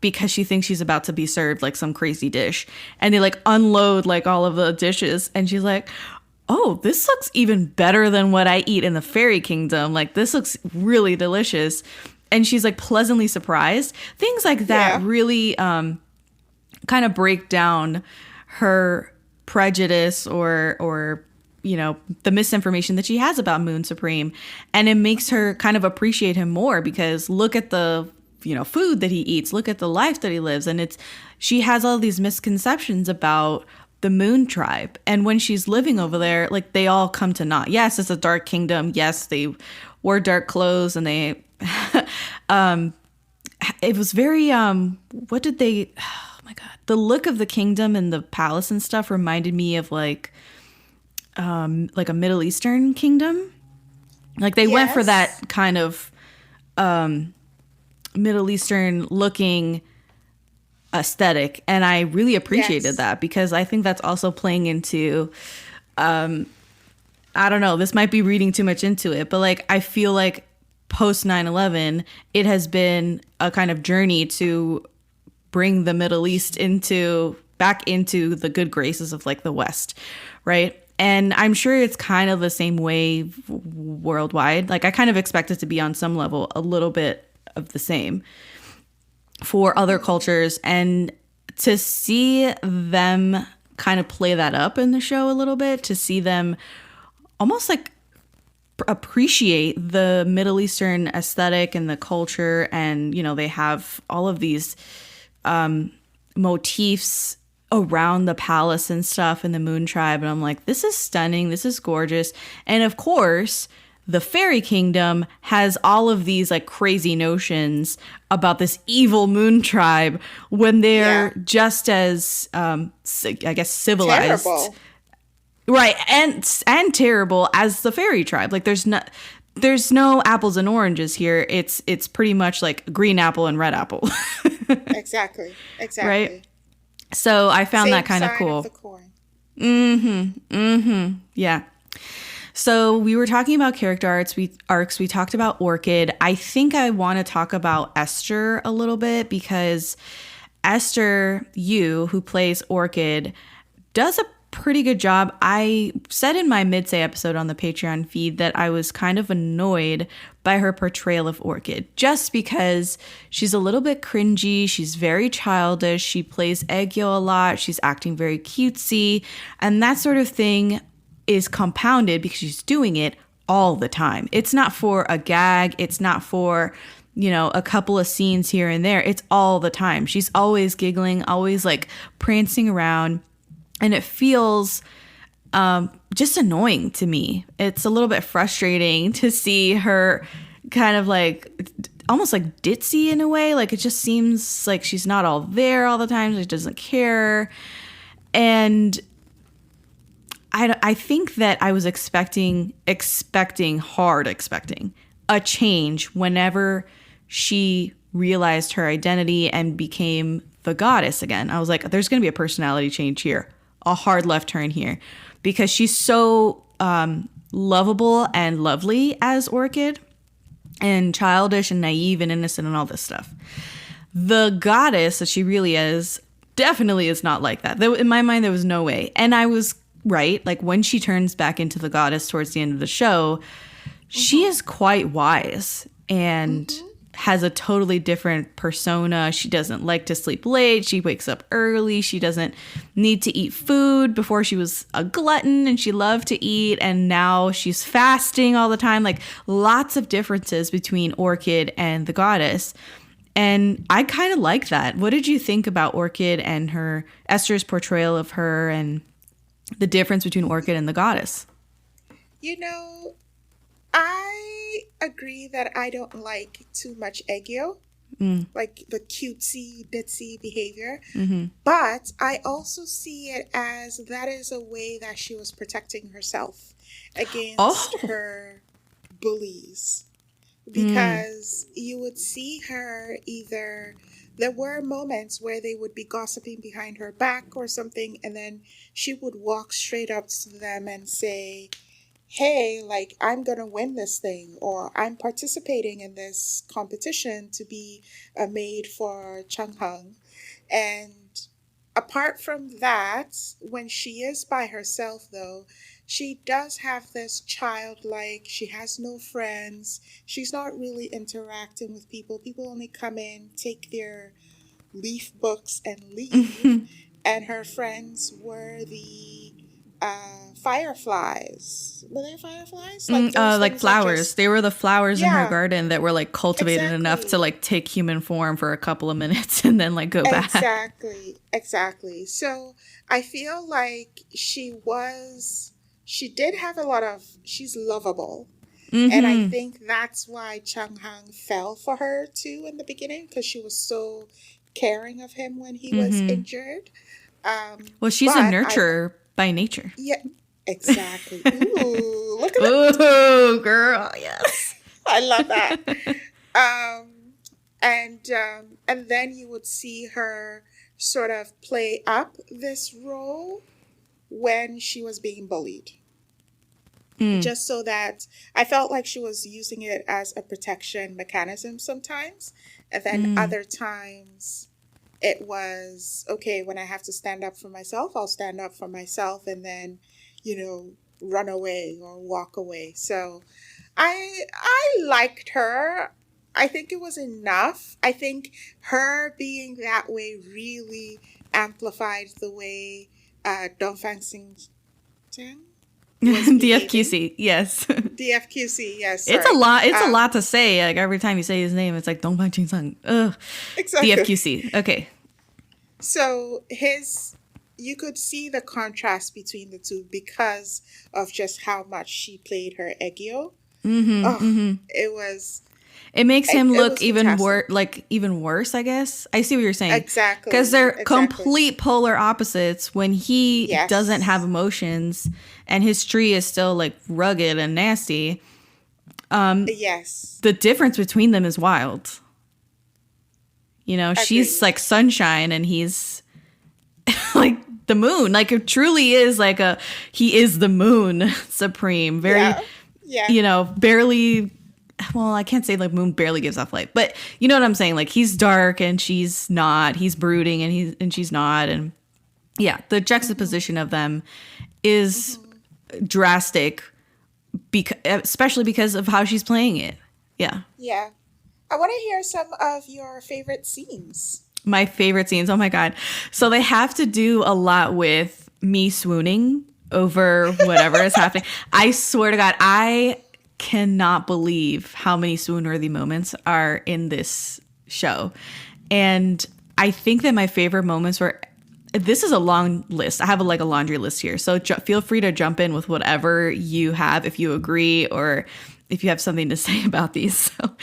because she thinks she's about to be served like some crazy dish. And they like unload like all of the dishes. And she's like, oh, this looks even better than what I eat in the fairy kingdom. Like this looks really delicious. And she's like pleasantly surprised. Things like that really kind of break down her prejudice or you know, the misinformation that she has about Moon Supreme. And it makes her kind of appreciate him more because look at the, you know, food that he eats. Look at the life that he lives. And she has all these misconceptions about the Moon Tribe. And when she's living over there, like they all come to naught. Yes, it's a dark kingdom. Yes, they wore dark clothes and they it was very what did they oh my God, the look of the kingdom and the palace and stuff reminded me of like a Middle Eastern kingdom. Like they went for that kind of Middle Eastern looking aesthetic, and I really appreciated that because I think that's also playing into I don't know, this might be reading too much into it, but like I feel like post 9/11 it has been a kind of journey to bring the Middle East back into the good graces of like the West, right? And I'm sure it's kind of the same way worldwide. Like I kind of expect it to be on some level a little bit of the same for other cultures, and to see them kind of play that up in the show a little bit, to see them almost like appreciate the Middle Eastern aesthetic and the culture. And, you know, they have all of these motifs around the palace and stuff in the Moon Tribe. And I'm like, this is stunning. This is gorgeous. And of course, the fairy kingdom has all of these like crazy notions about this evil moon tribe when they're just as, I guess, civilized. Terrible. Right. And terrible as the fairy tribe. Like there's no apples and oranges here. It's pretty much like green apple and red apple. Exactly. Right. So I found Same that kind of side cool. Of the coin. Yeah. So we were talking about character arcs. We talked about Orchid. I think I want to talk about Esther a little bit because Esther Yu, who plays Orchid, does a pretty good job. I said in my Midsay episode on the Patreon feed that I was kind of annoyed by her portrayal of Orchid just because she's a little bit cringy. She's very childish. She plays Aegyo a lot. She's acting very cutesy. And that sort of thing is compounded because she's doing it all the time. It's not for a gag. It's not for, a couple of scenes here and there. It's all the time. She's always giggling, always like prancing around. And it feels just annoying to me. It's a little bit frustrating to see her kind of like almost like ditzy in a way. Like it just seems like she's not all there all the time. She doesn't care. And I think that I was expecting a change whenever she realized her identity and became the goddess again. I was like, there's going to be a personality change here. A hard left turn here because she's so lovable and lovely as Orchid and childish and naive and innocent and all this stuff. The goddess that she really is definitely is not like that. In my mind, there was no way. And I was right. Like when she turns back into the goddess towards the end of the show, she is quite wise and has a totally different persona. She doesn't like to sleep late. She wakes up early. She doesn't need to eat food. Before she was a glutton and she loved to eat. And now she's fasting all the time. Like lots of differences between Orchid and the goddess. And I kind of like that. What did you think about Orchid and Esther's portrayal of her and the difference between Orchid and the goddess? I agree that I don't like too much Aegyo, like the cutesy, ditzy behavior. But I also see it as that is a way that she was protecting herself against her bullies. Because you would see her there were moments where they would be gossiping behind her back or something, and then she would walk straight up to them and say, hey, like, I'm going to win this thing, or I'm participating in this competition to be a maid for Changhang. And apart from that, when she is by herself, though, she does have this childlike, she has no friends, she's not really interacting with people. People only come in, take their leaf books and leave. And her friends were the fireflies. Were they fireflies? Like flowers. They were the flowers in her garden that were like cultivated enough to like take human form for a couple of minutes and then like go back. Exactly. So I feel like she did have she's lovable. And I think that's why Changhang fell for her too in the beginning, because she was so caring of him when he was injured. Well, she's a nurturer by nature. Yeah, exactly. Ooh, look at that. Ooh, girl, yes. I love that. And then you would see her sort of play up this role when she was being bullied. Just so that I felt like she was using it as a protection mechanism sometimes. And then other times it was, okay, when I have to stand up for myself, I'll stand up for myself and then, run away or walk away. So I liked her. I think it was enough. I think her being that way really amplified the way Dongfang Xinjiang DFQC, yes. DFQC, yes. Sorry. It's a lot. It's a lot to say. Like every time you say his name, it's like Dongfang Xinjiang. Ugh. Exactly. DFQC. Okay. So you could see the contrast between the two because of just how much she played her Aegyo. It was. It makes him It look was even fantastic. even worse, I guess. I see what you're saying. Exactly. Because they're complete polar opposites. When he Yes. doesn't have emotions and his tree is still like rugged and nasty. Yes. The difference between them is wild. You know, she's Agreed. like sunshine and he's like the moon. Like it truly is like he is the moon supreme. Very, Yeah. you know, barely. Well, I can't say like moon barely gives off light, but you know what I'm saying? Like he's dark and she's not. He's brooding and she's not. And yeah, the juxtaposition of them is drastic, especially because of how she's playing it. Yeah. Yeah. I want to hear some of your favorite scenes. My favorite scenes. Oh my God. So they have to do a lot with me swooning over whatever is happening. I swear to God, I cannot believe how many swoon-worthy moments are in this show. And I think that my favorite moments were, this is a long list. I have a laundry list here. So feel free to jump in with whatever you have, if you agree or if you have something to say about these. So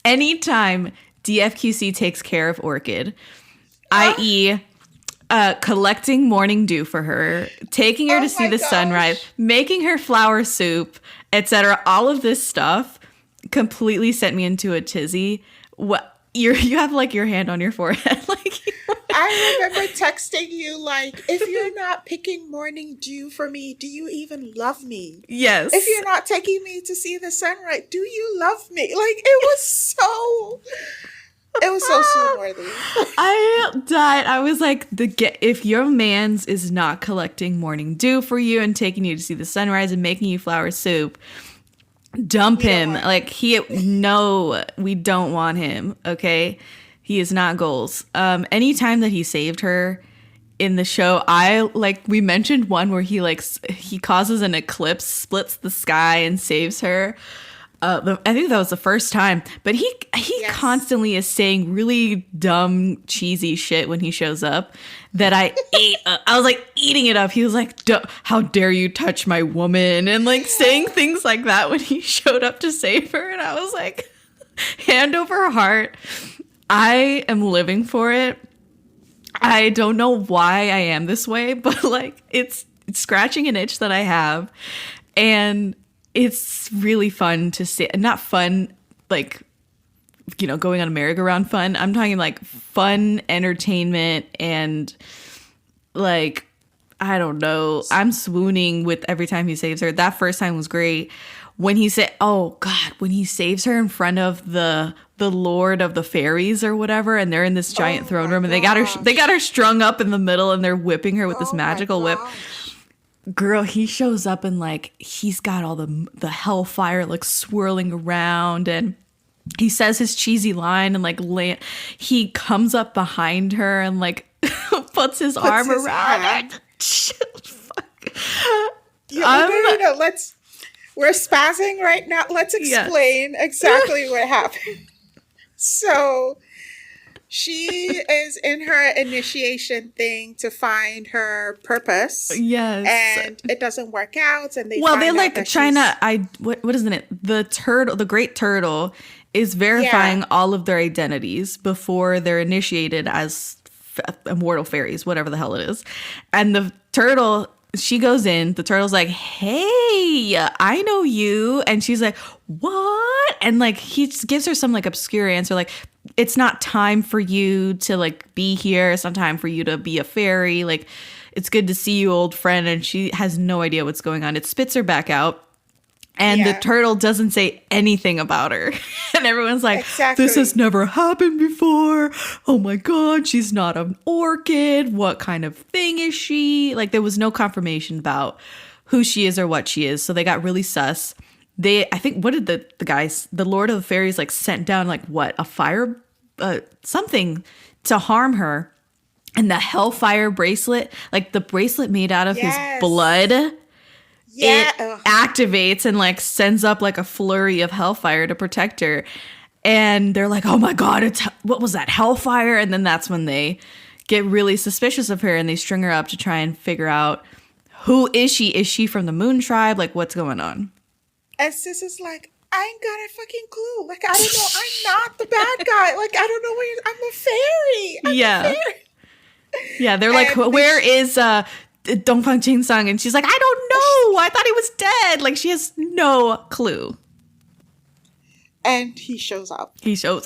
anytime DFQC takes care of Orchid, i.e., collecting morning dew for her, taking her to see the sunrise, making her flower soup, etc. All of this stuff completely sent me into a tizzy. What you have like your hand on your forehead, like. I remember texting you like, if you're not picking morning dew for me, do you even love me? Yes. If you're not taking me to see the sunrise, do you love me? Like it was so swoon-worthy. I died. I was like, if your man's is not collecting morning dew for you and taking you to see the sunrise and making you flower soup, dump him. Like no, we don't want him. Okay, he is not goals. Anytime that he saved her in the show, we mentioned one where he causes an eclipse, splits the sky, and saves her. I think that was the first time, but he constantly is saying really dumb, cheesy shit when he shows up that I ate. I was like eating it up. He was like, "How dare you touch my woman?" and like saying things like that when he showed up to save her. And I was like, hand over heart, I am living for it. I don't know why I am this way, but like it's scratching an itch that I have, and it's really fun to see. Not fun, like, you know, going on a merry-go-round fun. I'm talking like fun entertainment and like, I don't know. I'm swooning with every time he saves her. That first time was great. When he said, oh God, when he saves her in front of the Lord of the Fairies or whatever, and they're in this giant throne room and they got her strung up in the middle and they're whipping her with this magical whip. Girl, he shows up and like he's got all the hellfire like swirling around, and he says his cheesy line and like he comes up behind her and like puts his arm around her. Fuck. We're spazzing right now. Let's explain exactly what happened. So she is in her initiation thing to find her purpose. Yes. And it doesn't work out. And they like trying to, what isn't it? The great turtle is verifying all of their identities before they're initiated as immortal fairies, whatever the hell it is. And the turtle, she goes in, the turtle's like, hey, I know you. And she's like, what? And like, he just gives her some like obscure answer. Like, it's not time for you to like be here. It's not time for you to be a fairy. Like, it's good to see you, old friend. And she has no idea what's going on. It spits her back out. And the turtle doesn't say anything about her. And everyone's like, this has never happened before. Oh my God, she's not an orchid. What kind of thing is she? Like, there was no confirmation about who she is or what she is. So they got really sus. I think, what did the guys, the Lord of the Fairies, like sent down like what? A fire, something to harm her. And the hellfire bracelet, like the bracelet made out of his blood. Yeah. It activates and like sends up like a flurry of hellfire to protect her. And they're like, oh my God, what was that, hellfire? And then that's when they get really suspicious of her and they string her up to try and figure out, who is she? Is she from the Moon Tribe? Like, what's going on? And Sis is like, I ain't got a fucking clue. Like, I don't know. I'm not the bad guy. Like, I don't know where I'm a fairy. I'm a fairy. Yeah, they're like, where is Dongfang Chingsang? And she's like, I don't know. I thought he was dead. Like, she has no clue. And he shows up. So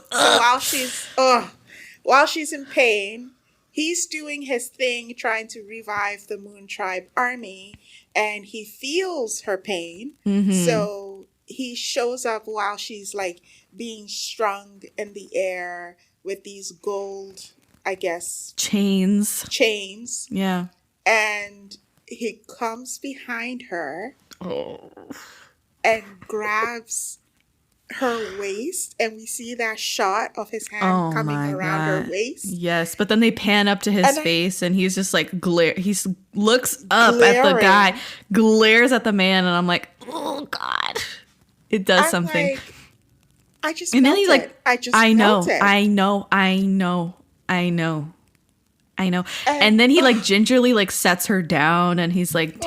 while she's in pain, he's doing his thing, trying to revive the Moon Tribe army, and he feels her pain. Mm-hmm. So he shows up while she's like being strung in the air with these gold, I guess, chains. Yeah. And he comes behind her and grabs her waist, and we see that shot of his hand coming around her waist. Yes, but then they pan up to his face, and he's just like he looks up at the guy, glares at the man, and I'm like, oh God, it does something. Like, I just and then he's like, I know. And then he like gingerly like sets her down, and he's like,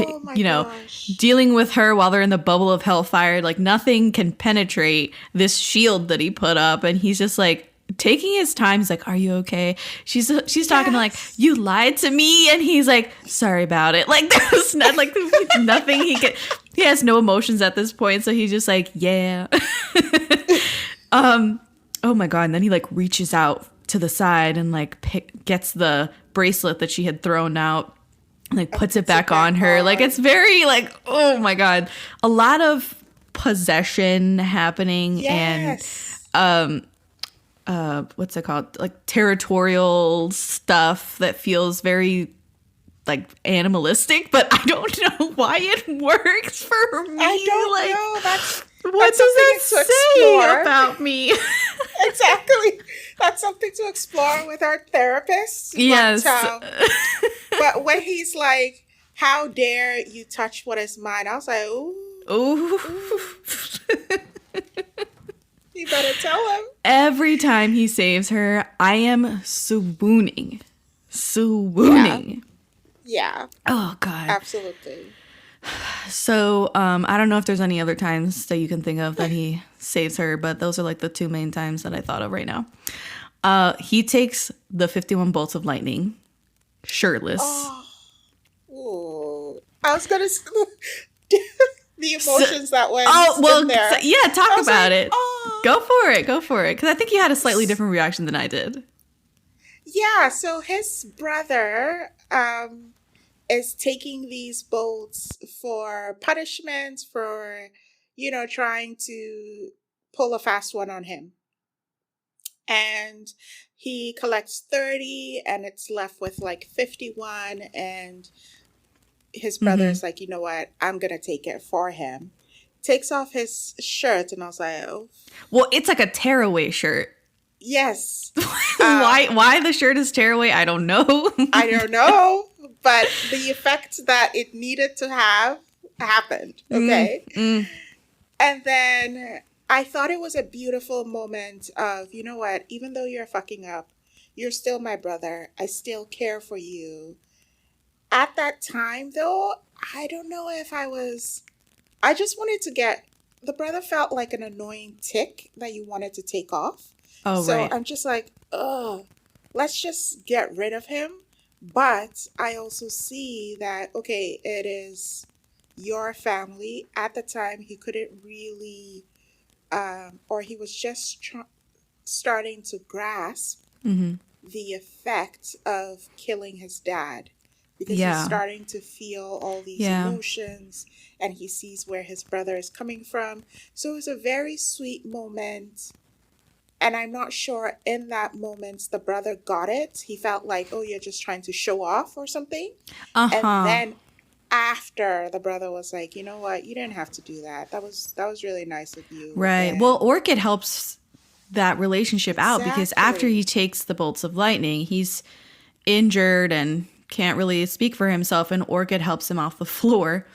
dealing with her while they're in the bubble of hellfire. Like nothing can penetrate this shield that he put up. And he's just like taking his time. He's like, are you okay? She's talking like, you lied to me. And he's like, sorry about it. Like there's not like nothing he has no emotions at this point. So he's just like, yeah. Oh my God. And then he like reaches out to the side and like gets the bracelet that she had thrown out, and like puts it back on her. Like it's very like, oh my God, a lot of possession happening. Yes. And what's it called, like territorial stuff that feels very like animalistic, but I don't know why it works for me. I don't know. What does that say about me? Exactly. That's something to explore with our therapist. Yes. But when he's like, how dare you touch what is mine? I was like, ooh. You better tell him. Every time he saves her, I am swooning. Yeah. Oh, God. Absolutely. So I don't know if there's any other times that you can think of that he saves her, but those are like the two main times that I thought of right now. He takes the 51 bolts of lightning shirtless. Oh, I was gonna the emotions that went. In there. Talk about it. Oh. Go for it, because I think you had a slightly different reaction than I did. Yeah, so his brother is taking these bolts for punishment for, trying to pull a fast one on him. And he collects 30 and it's left with like 51. And his brother's like, you know what? I'm going to take it for him. Takes off his shirt, and I was like, oh. Well, it's like a tearaway shirt. Yes. Why the shirt is tearaway, I don't know. I don't know. But the effect that it needed to have happened. Okay. And then I thought it was a beautiful moment of, you know what, even though you're fucking up, you're still my brother. I still care for you. At that time, though, I don't know if I just wanted to the brother felt like an annoying tick that you wanted to take off. Oh, so right. I'm just like, let's just get rid of him. But I also see that, okay, it is your family. At the time, he couldn't really, or he was just starting to grasp the effect of killing his dad. Because he's starting to feel all these emotions, and he sees where his brother is coming from. So it was a very sweet moment. And I'm not sure in that moment the brother got it. He felt like, oh, you're just trying to show off or something. And then after, the brother was like, you know what? You didn't have to do that. That was really nice of you. Right. And well, Orchid helps that relationship out because after he takes the bolts of lightning, he's injured and can't really speak for himself. And Orchid helps him off the floor.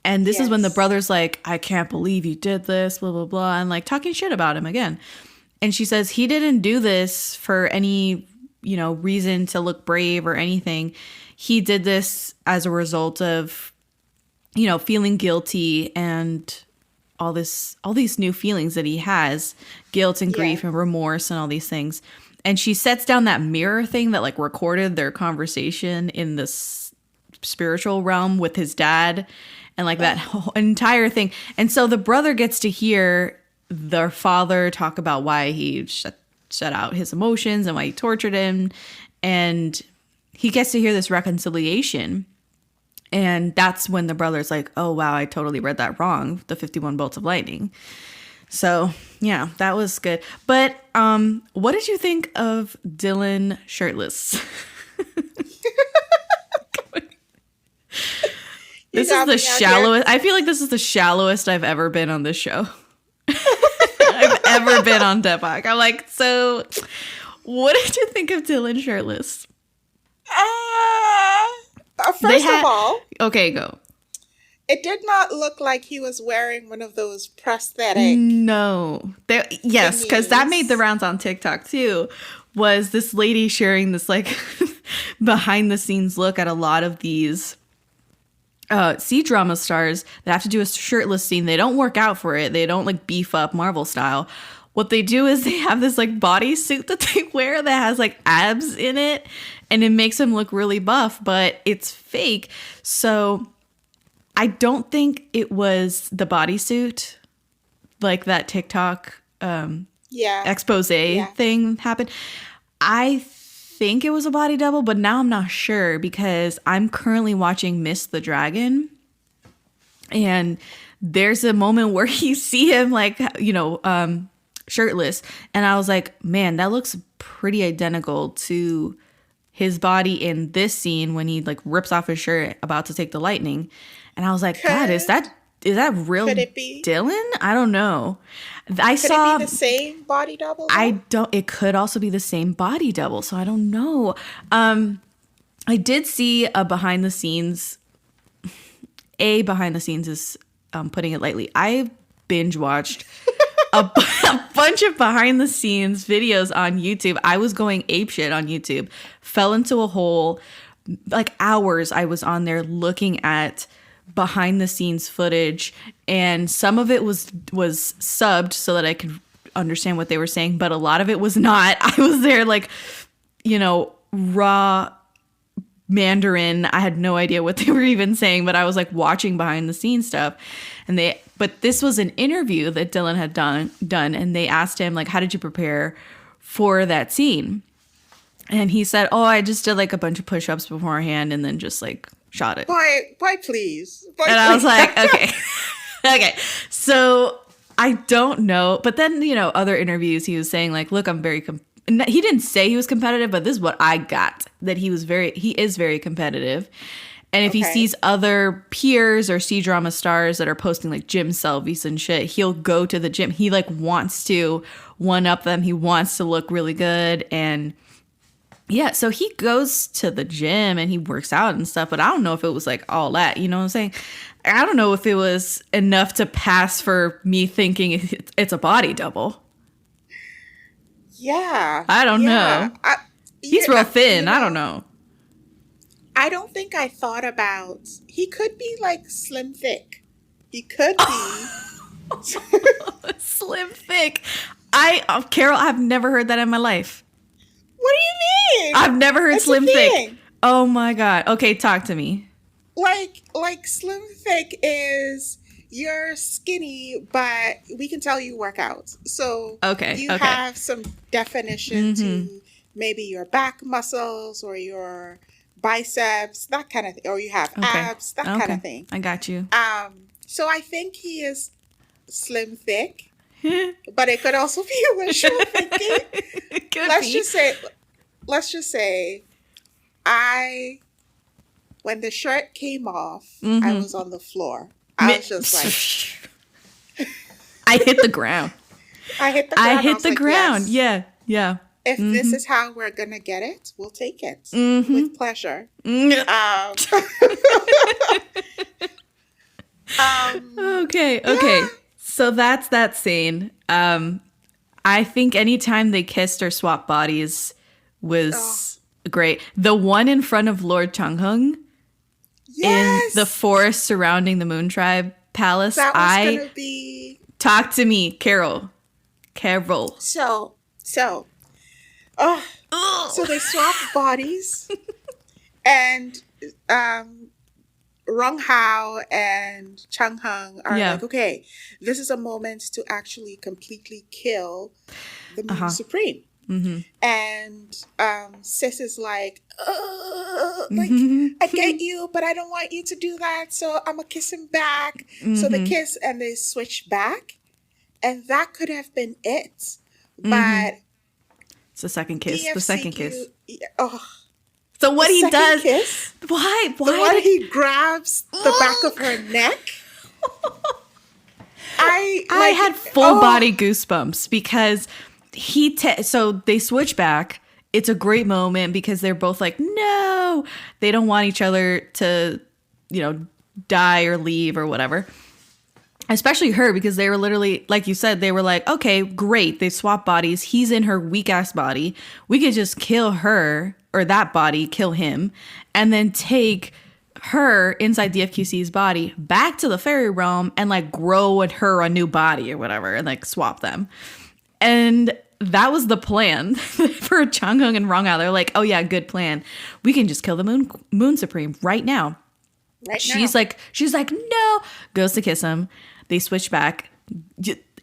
And this is when the brother's like, I can't believe you did this, blah, blah, blah. And like talking shit about him again. And she says he didn't do this for any, reason to look brave or anything. He did this as a result of, feeling guilty and all these new feelings that he has, guilt and grief and remorse and all these things. And she sets down that mirror thing that like recorded their conversation in this spiritual realm with his dad and like that whole entire thing. And so the brother gets to hear their father talk about why he shut out his emotions and why he tortured him. And he gets to hear this reconciliation. And that's when the brother's like, oh, wow, I totally read that wrong. The 51 bolts of lightning. So, yeah, that was good. But what did you think of Dylan shirtless? This is the shallowest. I feel like this is the shallowest I've ever been on this show. I've ever been on Daebak. I'm like, so what did you think of Dylan shirtless? First of all, okay, go. It did not look like he was wearing one of those prosthetic. No, yes, because that made the rounds on TikTok too. Was this lady sharing this like behind the scenes look at a lot of these C-drama stars that have to do a shirtless scene. They don't work out for it. They don't like beef up Marvel style. What they do is they have this like bodysuit that they wear that has like abs in it, and it makes them look really buff, but it's fake. So I don't think it was the bodysuit, like that TikTok expose thing happened. I think it was a body double, but now I'm not sure because I'm currently watching Miss the Dragon, and there's a moment where you see him like, shirtless, and I was like, man, that looks pretty identical to his body in this scene when he like rips off his shirt about to take the lightning. And I was like, God, is that real Dylan? I don't know. Could it be the same body double? It could also be the same body double. So I don't know. I did see a behind the scenes is putting it lightly. I binge watched a bunch of behind the scenes videos on YouTube. I was going apeshit on YouTube, fell into a hole, like hours I was on there looking at behind the scenes footage, and some of it was subbed so that I could understand what they were saying, but a lot of it was not. I was there like, raw Mandarin. I had no idea what they were even saying, but I was like watching behind the scenes stuff. But this was an interview that Dylan had done, and they asked him like, how did you prepare for that scene? And he said, oh, I just did like a bunch of push-ups beforehand and then just like shot it. Why please? I was like, okay. Okay. So I don't know. But then, other interviews, he was saying like, look, I'm very, he didn't say he was competitive, but this is what I got, that he is very competitive. And if he sees other peers or C-drama stars that are posting like gym selfies and shit, he'll go to the gym. He like wants to one-up them. He wants to look really good. And yeah, so he goes to the gym and he works out and stuff, but I don't know if it was like all that, you know what I'm saying? I don't know if it was enough to pass for me thinking it's a body double. Yeah. I don't know. He's real thin. I don't know. I don't think I thought about, he could be like slim thick. He could be. Slim thick. Carol, I've never heard that in my life. What do you mean? I've never heard slim thick. Oh my God. Okay, talk to me. Like slim thick is you're skinny, but we can tell you work out. So you have some definition to maybe your back muscles or your biceps, that kind of thing, or you have abs, that kind of thing. I got you. So I think he is slim thick, but it could also be wishful thinking. Let's just say, when the shirt came off, I was on the floor. I was just like, I hit the ground. I hit the ground. Yes. Yeah. If this is how we're going to get it, we'll take it with pleasure. Okay. Yeah. So that's that scene. I think anytime they kissed or swapped bodies was great. The one in front of Lord Changhung in the forest surrounding the Moon Tribe Palace. That was going to be Talk to me, Carol. Carol. So they swap bodies, and Rong Hao and Chung Hung are like, okay, this is a moment to actually completely kill the Moon Supreme. Mm-hmm. And Sis is like, I get you, but I don't want you to do that, so I'm gonna kiss him back. Mm-hmm. So they kiss and they switch back, and that could have been it, but it's the second kiss. DFCQ, the second kiss. Oh. So what he does? Kiss, why? The one he grabs the back of her neck. I had full body goosebumps because so they switch back. It's a great moment because they're both like, no, they don't want each other to, die or leave or whatever. Especially her, because they were literally, like you said, they were like, okay, great. They swap bodies. He's in her weak ass body. We could just kill her, or that body, kill him, and then take her inside DFQC's body back to the fairy realm and like grow her a new body or whatever and like swap them. And that was the plan for Chung Hung and Rong Hao. They're like, oh yeah, good plan. We can just kill the Moon Supreme right now. She's like, no, goes to kiss him. They switch back.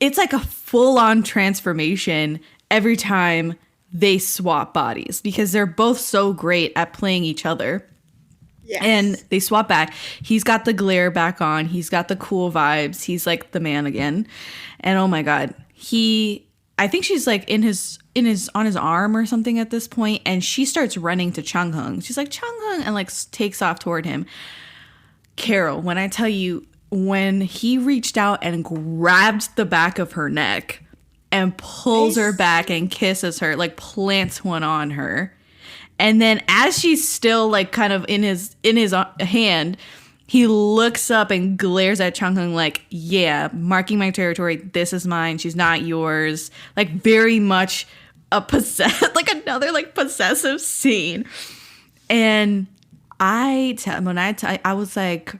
It's like a full-on transformation every time they swap bodies because they're both so great at playing each other. Yes. And they swap back. He's got the glare back on. He's got the cool vibes. He's like the man again. And oh my God, I think she's like on his arm or something at this point, and she starts running to Chung Hung. She's like, Chung Hung, and like takes off toward him. Carol, when I tell you, when he reached out and grabbed the back of her neck and pulls her back and kisses her, like plants one on her. And then as she's still like kind of in his hand, he looks up and glares at Chung Hung like, yeah, marking my territory. This is mine. She's not yours. Like very much like another like possessive scene. And I was like,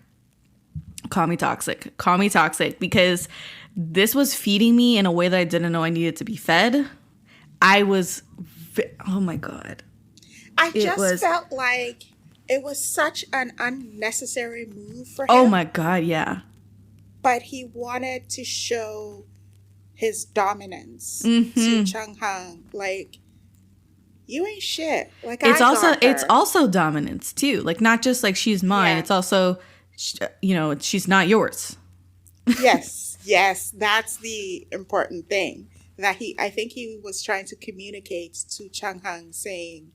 call me toxic, because this was feeding me in a way that I didn't know I needed to be fed. Oh my God. I felt like it was such an unnecessary move for him. Oh my God, yeah. But he wanted to show his dominance to Chung Hung. Like, you ain't shit. Like, it's also dominance too. Like, not just like she's mine. Yeah. It's also, she's not yours. Yes, that's the important thing that I think he was trying to communicate to Chung Hung, saying,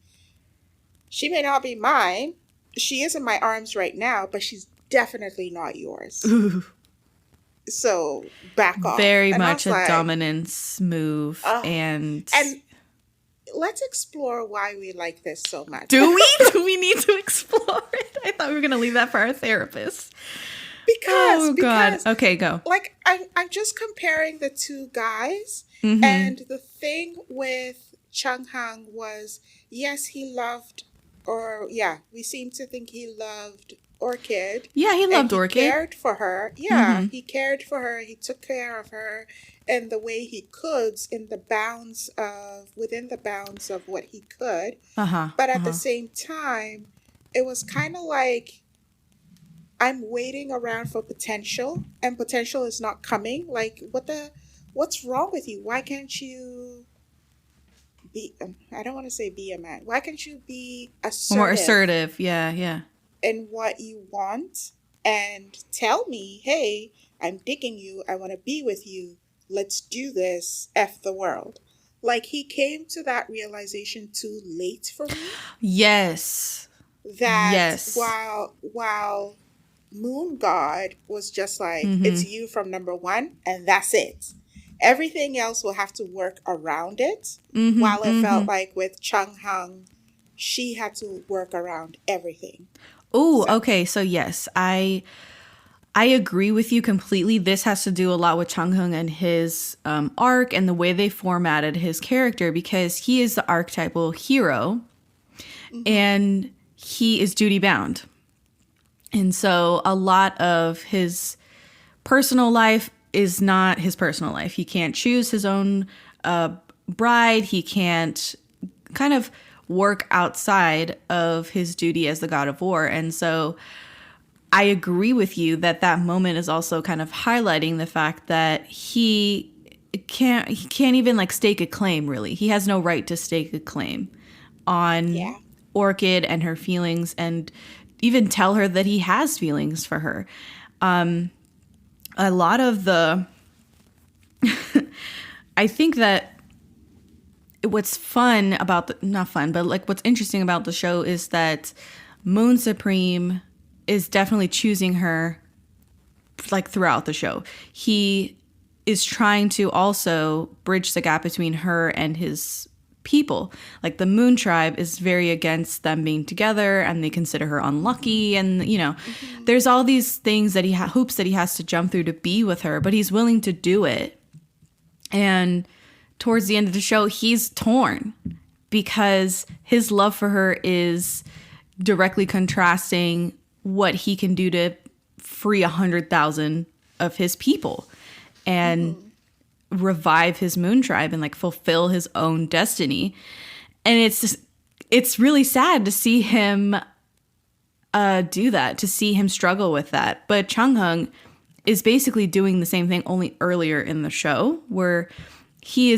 she may not be mine. She is in my arms right now, but she's definitely not yours. Ooh. So back off. Very much a dominance move. And let's explore why we like this so much. Do we? Do we need to explore it? I thought we were going to leave that for our therapist. Because God. Okay, go. Like, I'm just comparing the two guys. Mm-hmm. And the thing with Chung Hung was, yes, he loved, we seem to think he loved Orchid. Yeah, he loved Orchid. He cared for her. Yeah, he cared for her. He took care of her in the way he could, within the bounds of what he could. But at the same time, it was kind of like, I'm waiting around for potential, and potential is not coming. Like, what's wrong with you? Why can't you be, I don't want to say be a man. Why can't you be assertive? More assertive, yeah. In what you want, and tell me, hey, I'm digging you. I want to be with you. Let's do this. F the world. Like, he came to that realization too late for me. Yes. While Moon God was just like, it's you from number one, and that's it. Everything else will have to work around it. While it felt like with Chung Hung, she had to work around everything. Oh, okay. So yes, I agree with you completely. This has to do a lot with Chung Hung and his arc and the way they formatted his character, because he is the archetypal hero and he is duty bound. And so a lot of his personal life is not his personal life. He can't choose his own bride. He can't kind of work outside of his duty as the god of war. And so I agree with you that that moment is also kind of highlighting the fact that he can't even like stake a claim, really. He has no right to stake a claim on Orchid and her feelings, and even tell her that he has feelings for her. A lot of the I think that what's fun about the, not fun, but like what's interesting about the show is that Moon Supreme is definitely choosing her like throughout the show. He is trying to also bridge the gap between her and his people. Like the Moon Tribe is very against them being together, and they consider her unlucky, and you know, there's all these things that he hoops that he has to jump through to be with her, but he's willing to do it. And towards the end of the show, he's torn because his love for her is directly contrasting what he can do to free 100,000 of his people and revive his Moon Tribe and like fulfill his own destiny. And it's really sad to see him do that, to see him struggle with that. But Chung-hung is basically doing the same thing, only earlier in the show, where he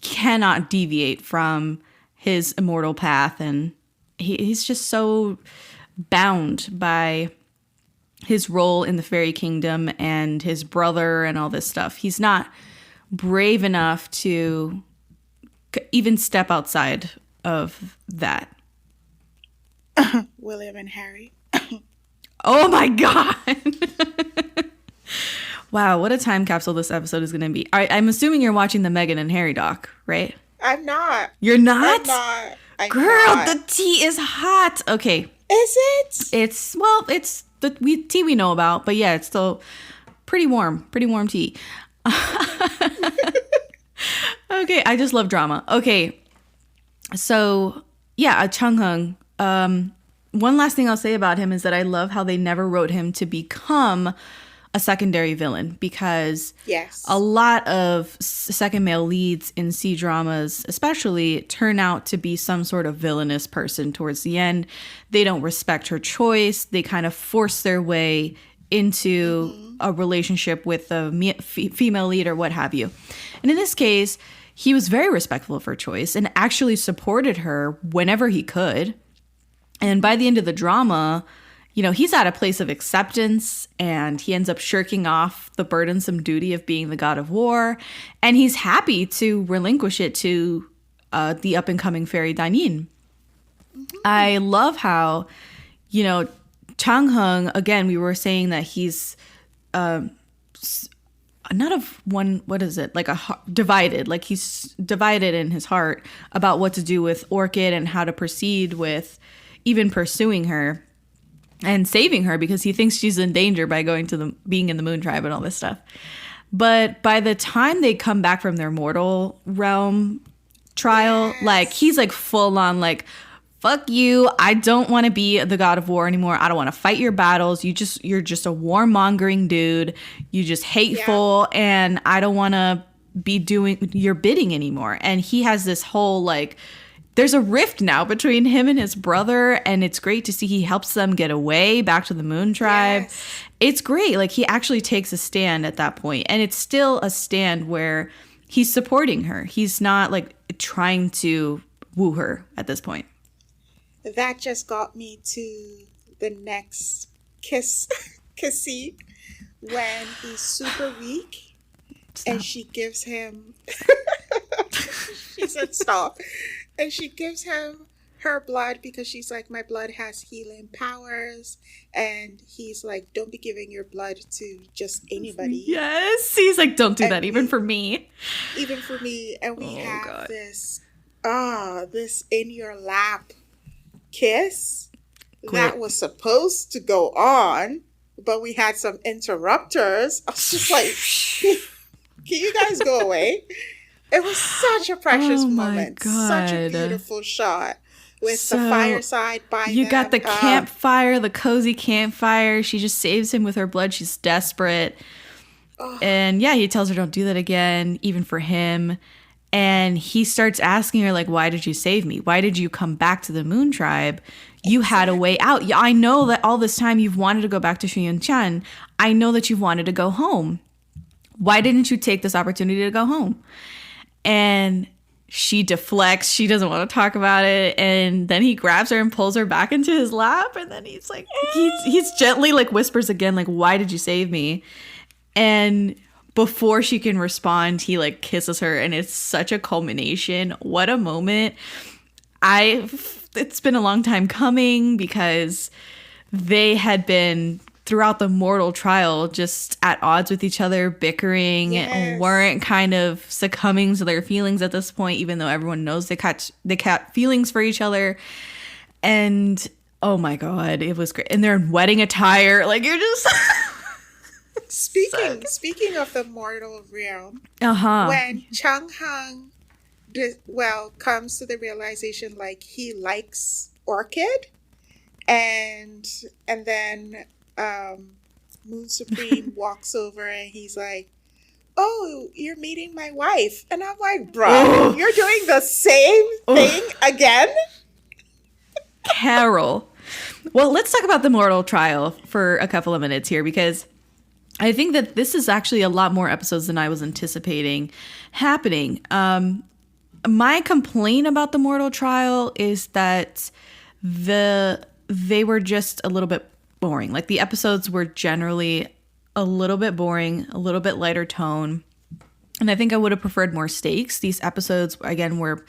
cannot deviate from his immortal path, and he's just so bound by his role in the fairy kingdom and his brother and all this stuff. He's not brave enough to even step outside of that. William and Harry. Oh my God. Wow, what a time capsule this episode is going to be. I'm assuming you're watching the Meghan and Harry doc, right? I'm not. You're not? I'm not. Girl, the tea is hot. Okay. Is it? It's the tea we know about, but yeah, it's still pretty warm tea. Okay, I just love drama. Okay, so yeah, Chung-hung. One last thing I'll say about him is that I love how they never wrote him to become a secondary villain, because a lot of second male leads in C-dramas especially turn out to be some sort of villainous person towards the end. They don't respect her choice. They kind of force their way into a relationship with a female lead or what have you. And in this case, he was very respectful of her choice and actually supported her whenever he could. And by the end of the drama, you know, he's at a place of acceptance, and he ends up shirking off the burdensome duty of being the god of war. And he's happy to relinquish it to the up-and-coming fairy Dainin. I love how, you know, Chung-hung, again, we were saying that he's not of one, what is it? Like divided. Like he's divided in his heart about what to do with Orchid and how to proceed with even pursuing her and saving her, because he thinks she's in danger by going to being in the Moon Tribe and all this stuff. But by the time they come back from their mortal realm trial, like he's like full on like, fuck you, I don't want to be the god of war anymore. I don't want to fight your battles. You're just a warmongering dude. You just hateful, and I don't want to be doing your bidding anymore. And he has this whole like, there's a rift now between him and his brother, and it's great to see he helps them get away back to the Moon Tribe. Yes. It's great. Like he actually takes a stand at that point, and it's still a stand where he's supporting her. He's not like trying to woo her at this point. That just got me to the next kissy when he's super weak. Stop. And she gives him she said stop. And she gives him her blood because she's like, my blood has healing powers. And he's like, don't be giving your blood to just anybody. Yes. He's like, don't do that, even for me. Even for me. And we have this in your lap kiss that was supposed to go on, but we had some interrupters. I was just like, can you guys go away? It was such a precious moment. Such a beautiful shot with the fireside by you them. Got the campfire, the cozy campfire. She just saves him with her blood. She's desperate. And yeah, he tells her don't do that again, even for him. And he starts asking her, like, why did you save me? Why did you come back to the Moon Tribe? You had a way out. Yeah, I know that all this time you've wanted to go back to Shuyun-chan. I know that you've wanted to go home. Why didn't you take this opportunity to go home? And she deflects. She doesn't want to talk about it. And then he grabs her and pulls her back into his lap. And then he's like, he's gently like whispers again, like, why did you save me? And before she can respond, he like kisses her, and it's such a culmination. What a moment. It's been a long time coming because they had been throughout the mortal trial just at odds with each other, bickering, and weren't kind of succumbing to their feelings at this point, even though everyone knows they got feelings for each other. And oh my God, it was great. And they're in wedding attire. Like, you're just Speaking of the mortal realm, when Chung Hung comes to the realization, like, he likes Orchid, and then Moon Supreme walks over and he's like, oh, you're meeting my wife. And I'm like, bro, you're doing the same thing again? Carol. Well, let's talk about the mortal trial for a couple of minutes here, because I think that this is actually a lot more episodes than I was anticipating happening. My complaint about the mortal trial is that they were just a little bit boring. Like, the episodes were generally a little bit boring, a little bit lighter tone. And I think I would have preferred more stakes. These episodes, again, were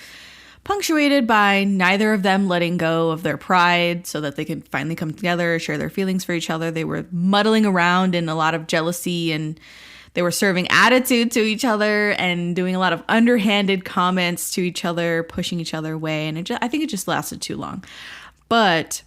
punctuated by neither of them letting go of their pride so that they could finally come together, share their feelings for each other. They were muddling around in a lot of jealousy, and they were serving attitude to each other and doing a lot of underhanded comments to each other, pushing each other away. And I think it just lasted too long. But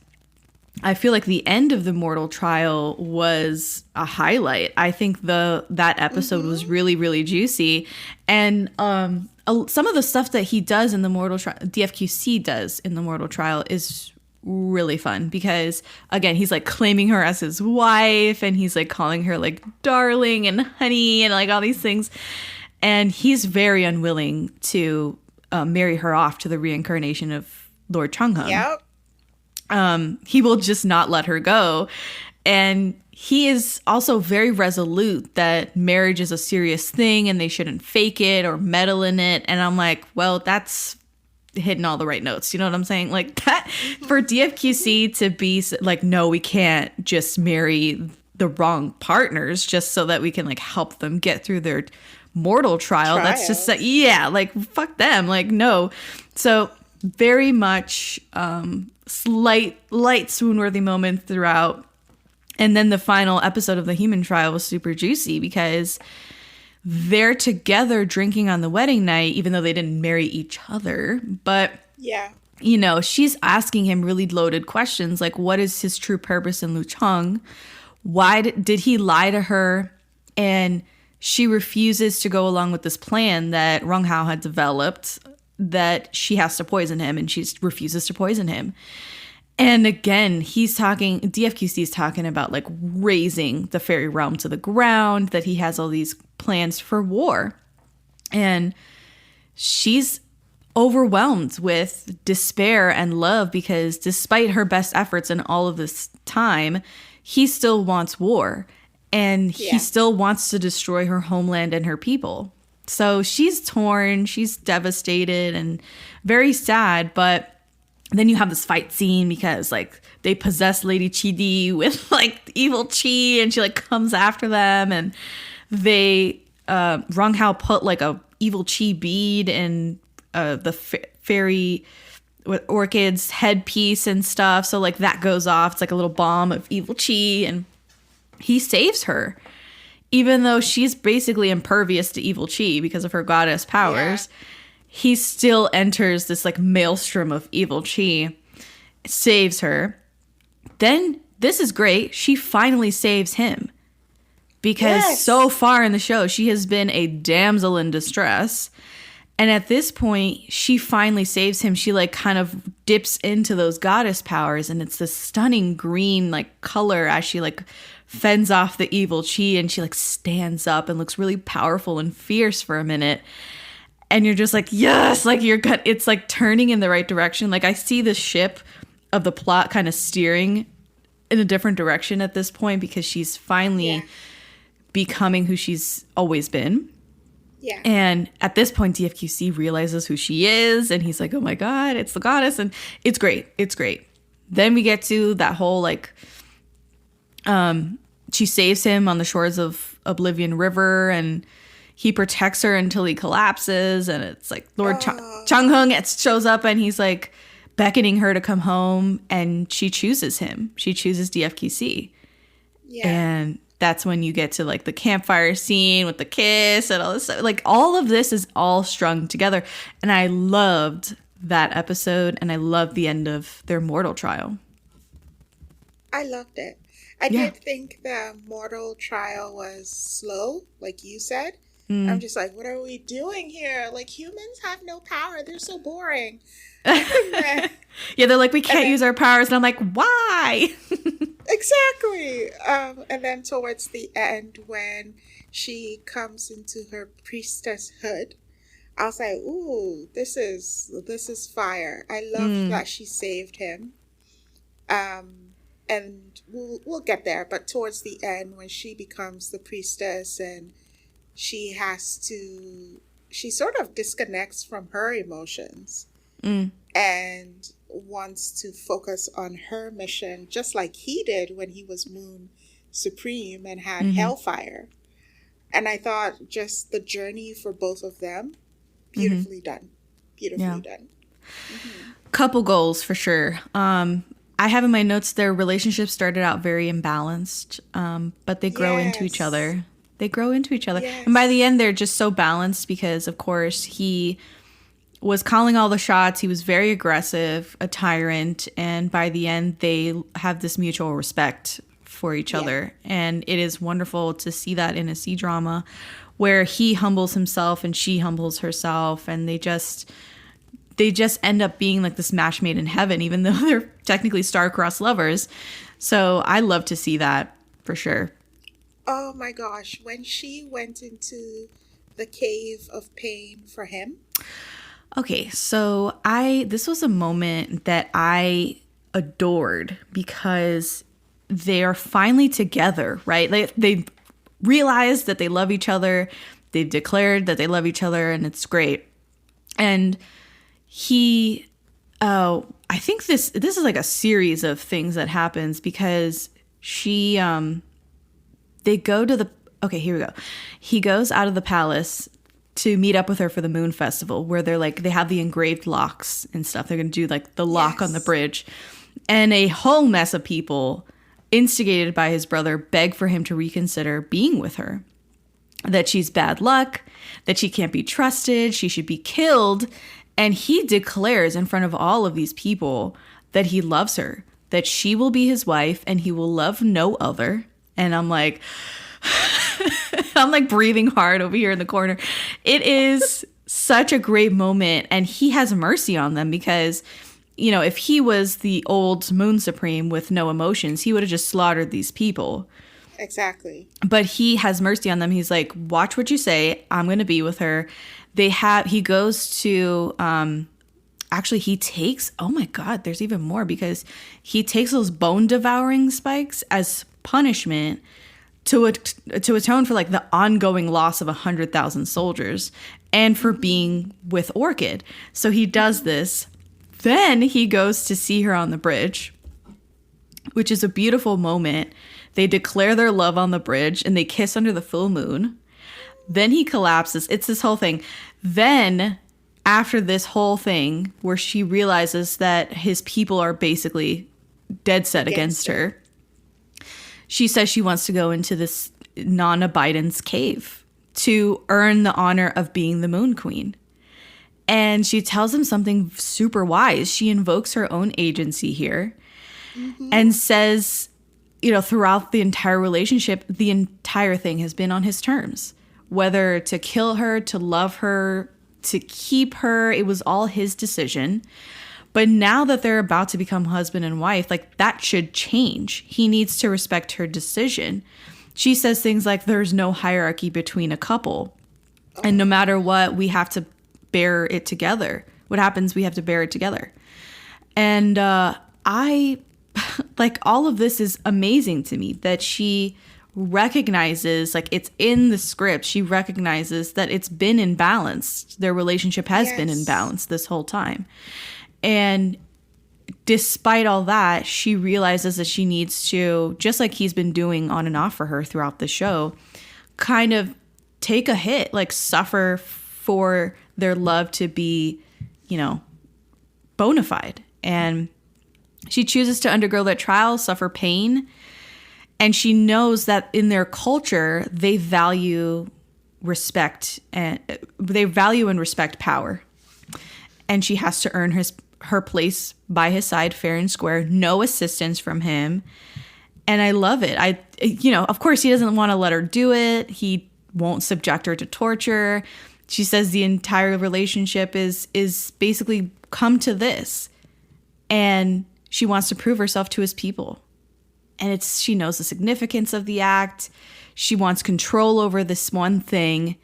I feel like the end of the mortal trial was a highlight. I think that episode was really, really juicy. And some of the stuff that he does in the mortal trial, DFQC does in the mortal trial, is really fun because, again, he's like claiming her as his wife, and he's like calling her like darling and honey and like all these things. And he's very unwilling to marry her off to the reincarnation of Lord Chung-hung. Yep. He will just not let her go. And he is also very resolute that marriage is a serious thing and they shouldn't fake it or meddle in it. And I'm like, well, that's hitting all the right notes. You know what I'm saying? Like, that for DFQC to be like, no, we can't just marry the wrong partners just so that we can like help them get through their mortal trial. That's just like, fuck them. Like, no. So very much light swoon-worthy moments throughout. And then the final episode of the human trial was super juicy because they're together drinking on the wedding night, even though they didn't marry each other. But, you know, she's asking him really loaded questions like, what is his true purpose in Lucheng? Why did he lie to her? And she refuses to go along with this plan that Rong Hao had developed, that she has to poison him, and she refuses to poison him. And again, DFQC is talking about like razing the fairy realm to the ground, that he has all these plans for war. And she's overwhelmed with despair and love because despite her best efforts in all of this time, he still wants war. And he still wants to destroy her homeland and her people. So she's torn, she's devastated and very sad, but then you have this fight scene because like they possess Lady Chidi with like evil chi, and she like comes after them, and they Rong Hao put like a evil chi bead in the fairy with Orchid's headpiece and stuff. So like that goes off. It's like a little bomb of evil chi, and he saves her. Even though she's basically impervious to evil chi because of her goddess powers, he still enters this like maelstrom of evil chi, saves her. Then, this is great, she finally saves him. Because so far in the show, she has been a damsel in distress. And at this point, she finally saves him. She like kind of dips into those goddess powers, and it's this stunning green like color as she like fends off the evil chi, and she like stands up and looks really powerful and fierce for a minute. And you're just like, yes, like it's like turning in the right direction. Like I see the ship of the plot kind of steering in a different direction at this point, because she's finally becoming who she's always been. Yeah. And at this point, DFQC realizes who she is, and he's like, oh my God, it's the goddess. And it's great. It's great. Then we get to that whole like, she saves him on the shores of Oblivion River, and he protects her until he collapses. And it's like Lord Chung-Hung shows up, and he's like beckoning her to come home, and she chooses him. She chooses DFQC. Yeah. And that's when you get to like the campfire scene with the kiss and all this stuff. Like all of this is all strung together. And I loved that episode, and I loved the end of their mortal trial. I loved it. I did think the mortal trial was slow, like you said. I'm just like, what are we doing here? Like, humans have no power. They're so boring. Yeah, they're like, we can't use our powers. And I'm like, why? Exactly. And then towards the end, when she comes into her priestesshood, I was like, ooh, this is fire. I love that she saved him. And we'll get there. But towards the end, when she becomes the priestess, and she sort of disconnects from her emotions and wants to focus on her mission, just like he did when he was Moon Supreme and had Hellfire. And I thought just the journey for both of them, beautifully done. Beautifully done. Couple goals for sure. I have in my notes their relationship started out very imbalanced, but they grow into each other. They grow into each other. Yes. And by the end, they're just so balanced because, of course, he was calling all the shots. He was very aggressive, a tyrant. And by the end, they have this mutual respect for each other. And it is wonderful to see that in a C-drama where he humbles himself and she humbles herself. And they just end up being like this match made in heaven, even though they're technically star-crossed lovers. So I love to see that for sure. Oh my gosh, when she went into the cave of pain for him. Okay, so this was a moment that I adored because they are finally together, right? They realized that they love each other. They've declared that they love each other, and it's great. And I think this is like a series of things that happens because they go to here we go. He goes out of the palace to meet up with her for the Moon Festival, where they have the engraved locks and stuff. They're going to do like the lock on the bridge. And a whole mess of people, instigated by his brother, beg for him to reconsider being with her. That she's bad luck, that she can't be trusted, she should be killed. And he declares in front of all of these people that he loves her, that she will be his wife and he will love no other. And I'm like, I'm like breathing hard over here in the corner. It is such a great moment. And he has mercy on them because, you know, if he was the old Moon Supreme with no emotions, he would have just slaughtered these people. Exactly. But he has mercy on them. He's like, watch what you say. I'm going to be with her. He goes to, he takes, oh my God, there's even more because he takes those bone devouring spikes as punishment to atone for like the ongoing loss of 100,000 soldiers and for being with Orchid. So he does this. Then he goes to see her on the bridge, which is a beautiful moment. They declare their love on the bridge and they kiss under the full moon. Then he collapses. It's this whole thing. Then after this whole thing where she realizes that his people are basically dead set against her, she says she wants to go into this non-abidance cave to earn the honor of being the Moon Queen. And she tells him something super wise. She invokes her own agency here and says, you know, throughout the entire relationship, the entire thing has been on his terms. Whether to kill her, to love her, to keep her, it was all his decision. But now that they're about to become husband and wife, like that should change. He needs to respect her decision. She says things like there's no hierarchy between a couple. And no matter what, we have to bear it together. What happens, we have to bear it together. And I, like, all of this is amazing to me that she recognizes, like, it's in the script. She recognizes that it's been imbalanced. Their relationship has been imbalanced this whole time. And despite all that, she realizes that she needs to, just like he's been doing on and off for her throughout the show, kind of take a hit, like suffer for their love to be, you know, bona fide. And she chooses to undergo that trial, suffer pain. And she knows that in their culture, they value respect, and they value and respect power. And she has to earn her place by his side, fair and square, no assistance from him. And I love it. You know, of course, he doesn't want to let her do it. He won't subject her to torture. She says the entire relationship is basically come to this. And she wants to prove herself to his people. And she knows the significance of the act. She wants control over this one thing.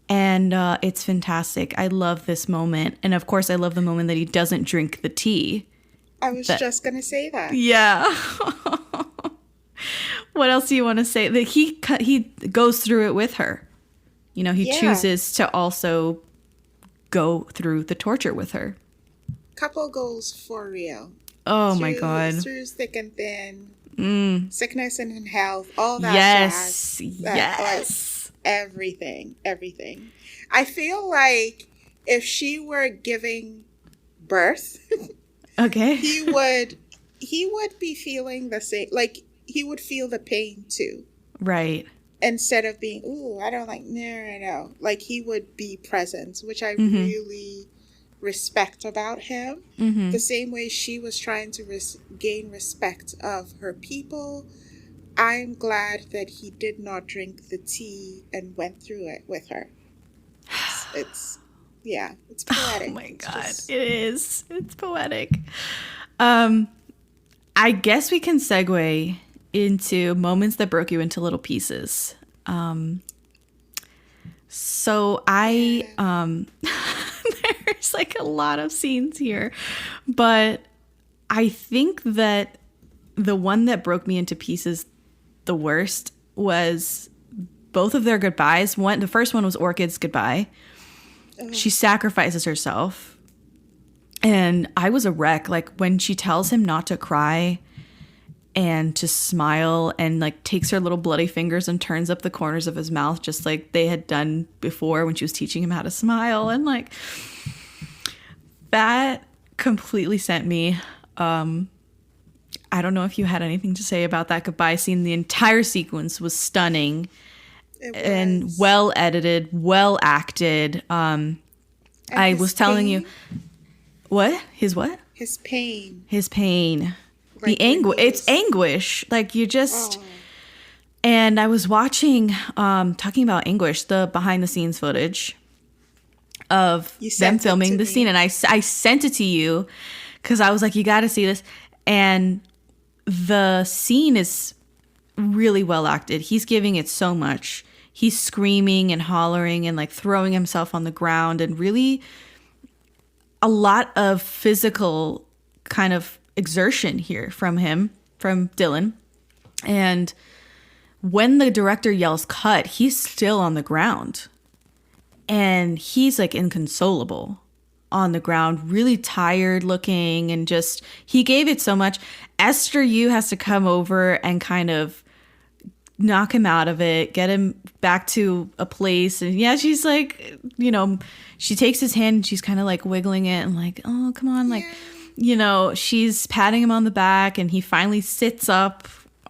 And it's fantastic. I love this moment. And of course, I love the moment that he doesn't drink the tea. I was just going to say that. Yeah. What else do you want to say? That he goes through it with her. You know, he chooses to also go through the torture with her. Couple goals for real. Oh my God. Through thick and thin, sickness and health, all that jazz. Yes. Everything. I feel like if she were giving birth, okay, he would be feeling the same. Like he would feel the pain too, right? Instead of being, ooh, I don't like, no. Like he would be present, which I really respect about him. The same way she was trying to gain respect of her people. I'm glad that he did not drink the tea and went through it with her. It's poetic. Oh my God, it is. It's poetic. I guess we can segue into moments that broke you into little pieces. So there's like a lot of scenes here, but I think that the one that broke me into pieces the worst was both of their goodbyes. The first one was Orchid's goodbye. She sacrifices herself. And I was a wreck. Like when she tells him not to cry and to smile and like takes her little bloody fingers and turns up the corners of his mouth, just like they had done before when she was teaching him how to smile. And like that completely sent me. I don't know if you had anything to say about that goodbye scene. The entire sequence was stunning and well edited, well acted. I was telling you, what? His what? His pain. His pain. The anguish. It's anguish. Like you just. And I was watching, talking about anguish, the behind the scenes footage of them filming the scene, and I sent it to you because I was like, you got to see this. And the scene is really well acted. He's giving it so much. He's screaming and hollering and like throwing himself on the ground, and really a lot of physical kind of exertion here from Dylan. And when the director yells cut, he's still on the ground. And he's like inconsolable on the ground, really tired looking, and just, he gave it so much. Esther Yu has to come over and kind of knock him out of it, get him back to a place. And yeah, she's like, you know, she takes his hand and she's kind of like wiggling it and like, oh, come on. Like, you know, she's patting him on the back, and he finally sits up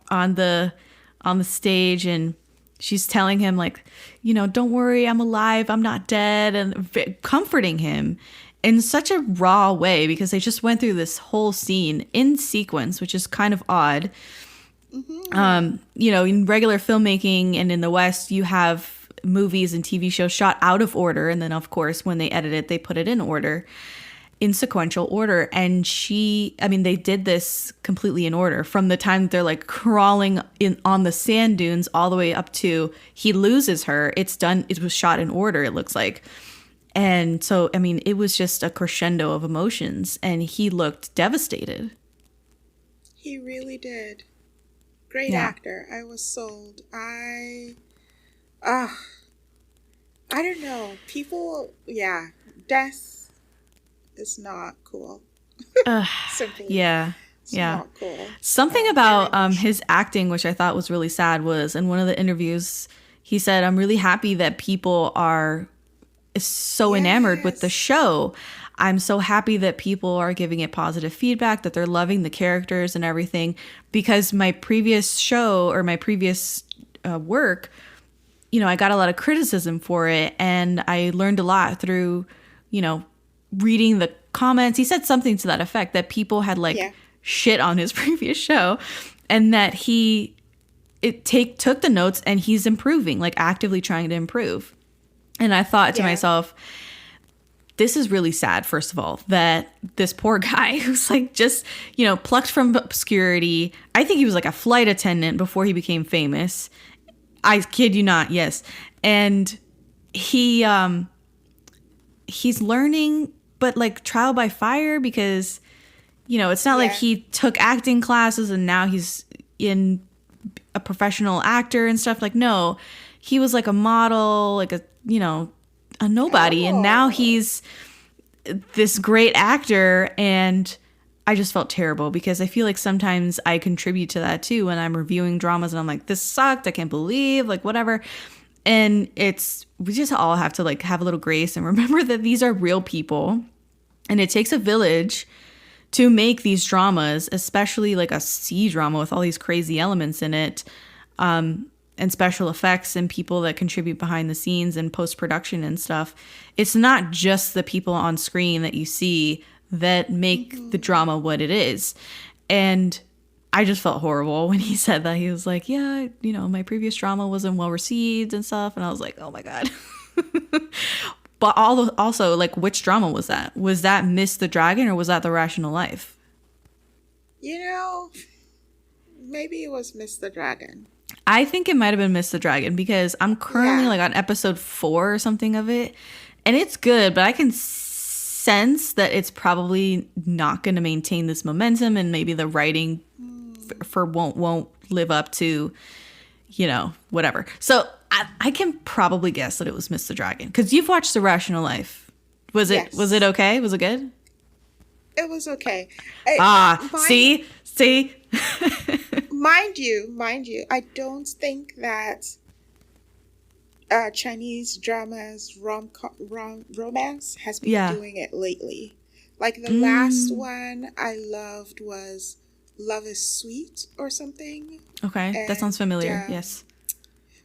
on the stage, and she's telling him like, you know, don't worry, I'm alive, I'm not dead, and comforting him in such a raw way, because they just went through this whole scene in sequence, which is kind of odd. You know, in regular filmmaking and in the West, you have movies and TV shows shot out of order, and then of course when they edit it, they put it in order. in sequential order. And they did this completely in order from the time that they're like crawling in on the sand dunes all the way up to he loses her. It was shot in order, it looks like. And so, I mean, it was just a crescendo of emotions, and he looked devastated. He really did. Great actor. I was sold. I don't know. People, death is not cool. Simply. Yeah. It's not cool. Something about his acting, which I thought was really sad, was in one of the interviews, he said, "I'm really happy that people are so enamored with the show. I'm so happy that people are giving it positive feedback, that they're loving the characters and everything, because my previous show or my previous work, I got a lot of criticism for it, and I learned a lot through, reading the comments." He said something to that effect, that people had shit on his previous show, and that he took the notes and he's improving, like actively trying to improve. And I thought to myself, this is really sad, first of all, that this poor guy who's like just, plucked from obscurity. I think he was like a flight attendant before he became famous. I kid you not, yes. And he's learning, but like trial by fire, because, it's not like he took acting classes and now he's in a professional actor and stuff. Like, no, he was like a model, like a nobody. And now he's this great actor. And I just felt terrible, because I feel like sometimes I contribute to that too when I'm reviewing dramas and I'm like, this sucked, I can't believe, like whatever. And we just all have to like have a little grace and remember that these are real people, and it takes a village to make these dramas, especially like a C drama with all these crazy elements in it, and special effects and people that contribute behind the scenes and post-production and stuff. It's not just the people on screen that you see that make the drama what it is. And I just felt horrible when he said that. He was like, yeah, my previous drama wasn't well received and stuff. And I was like, oh my God. But also, like, which drama was that? Was that Miss the Dragon, or was that The Rational Life? Maybe it was Miss the Dragon. I think it might have been Miss the Dragon, because I'm currently like on episode 4 or something of it. And it's good, but I can sense that it's probably not going to maintain this momentum, and maybe the writing won't live up to, whatever. So I can probably guess that it was Miss the Dragon, because you've watched The Rational Life. Was it okay? Was it good? It was okay. See? Mind you, I don't think that Chinese dramas romance has been doing it lately. Like the last one I loved was Love is Sweet or something. Okay, and that sounds familiar. Yes.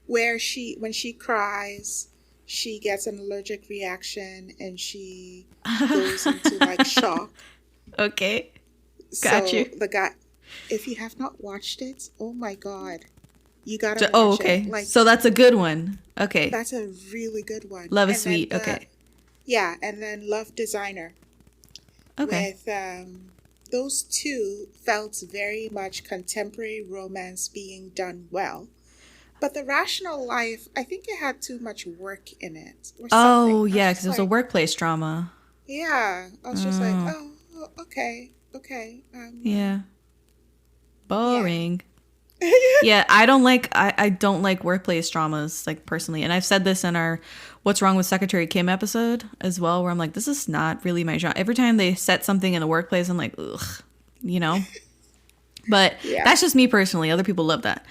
Where when she cries, she gets an allergic reaction and she goes into like shock. Okay. Got you. The guy, if you have not watched it, oh my God, you gotta watch it. Like, so that's a good one. Okay. That's a really good one. Love is Sweet. Okay. Yeah, and then Love Designer. Okay. With those two felt very much contemporary romance being done well. But The Rational Life, I think it had too much work in it. Or oh, yeah, because it was a workplace drama. Yeah. I was just like, okay. Yeah. Boring. Yeah, I don't like workplace dramas, like, personally. And I've said this in our What's Wrong with Secretary Kim episode as well, where I'm like, this is not really my genre. Every time they set something in the workplace, I'm like, ugh, But that's just me personally. Other people love that.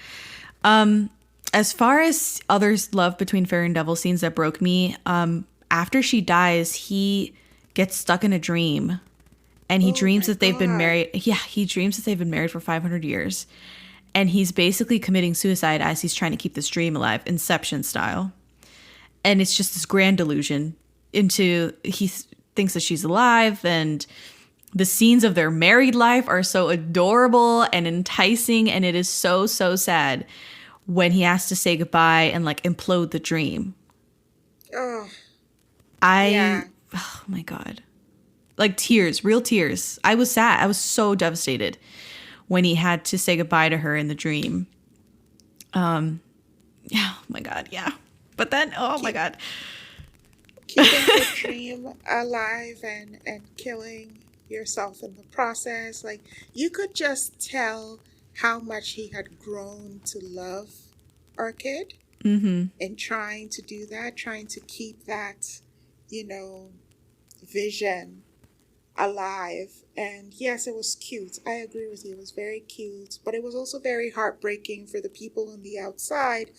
As far as others' love between Fairy and Devil scenes that broke me, after she dies, he gets stuck in a dream. And he dreams that they've been married. Yeah, he dreams that they've been married for 500 years. And he's basically committing suicide as he's trying to keep this dream alive, Inception style. And it's just this grand delusion he thinks that she's alive. And the scenes of their married life are so adorable and enticing. And it is so, so sad when he has to say goodbye and like implode the dream. Oh. Oh my God. like tears, real tears. I was sad. I was so devastated when he had to say goodbye to her in the dream. Yeah, oh my God, yeah. But then, oh my God. Keeping the dream alive and killing yourself in the process. Like, you could just tell how much he had grown to love Orchid in trying to do that, trying to keep that, vision alive. And yes, it was cute. I agree with you. It was very cute, but it was also very heartbreaking for the people on the outside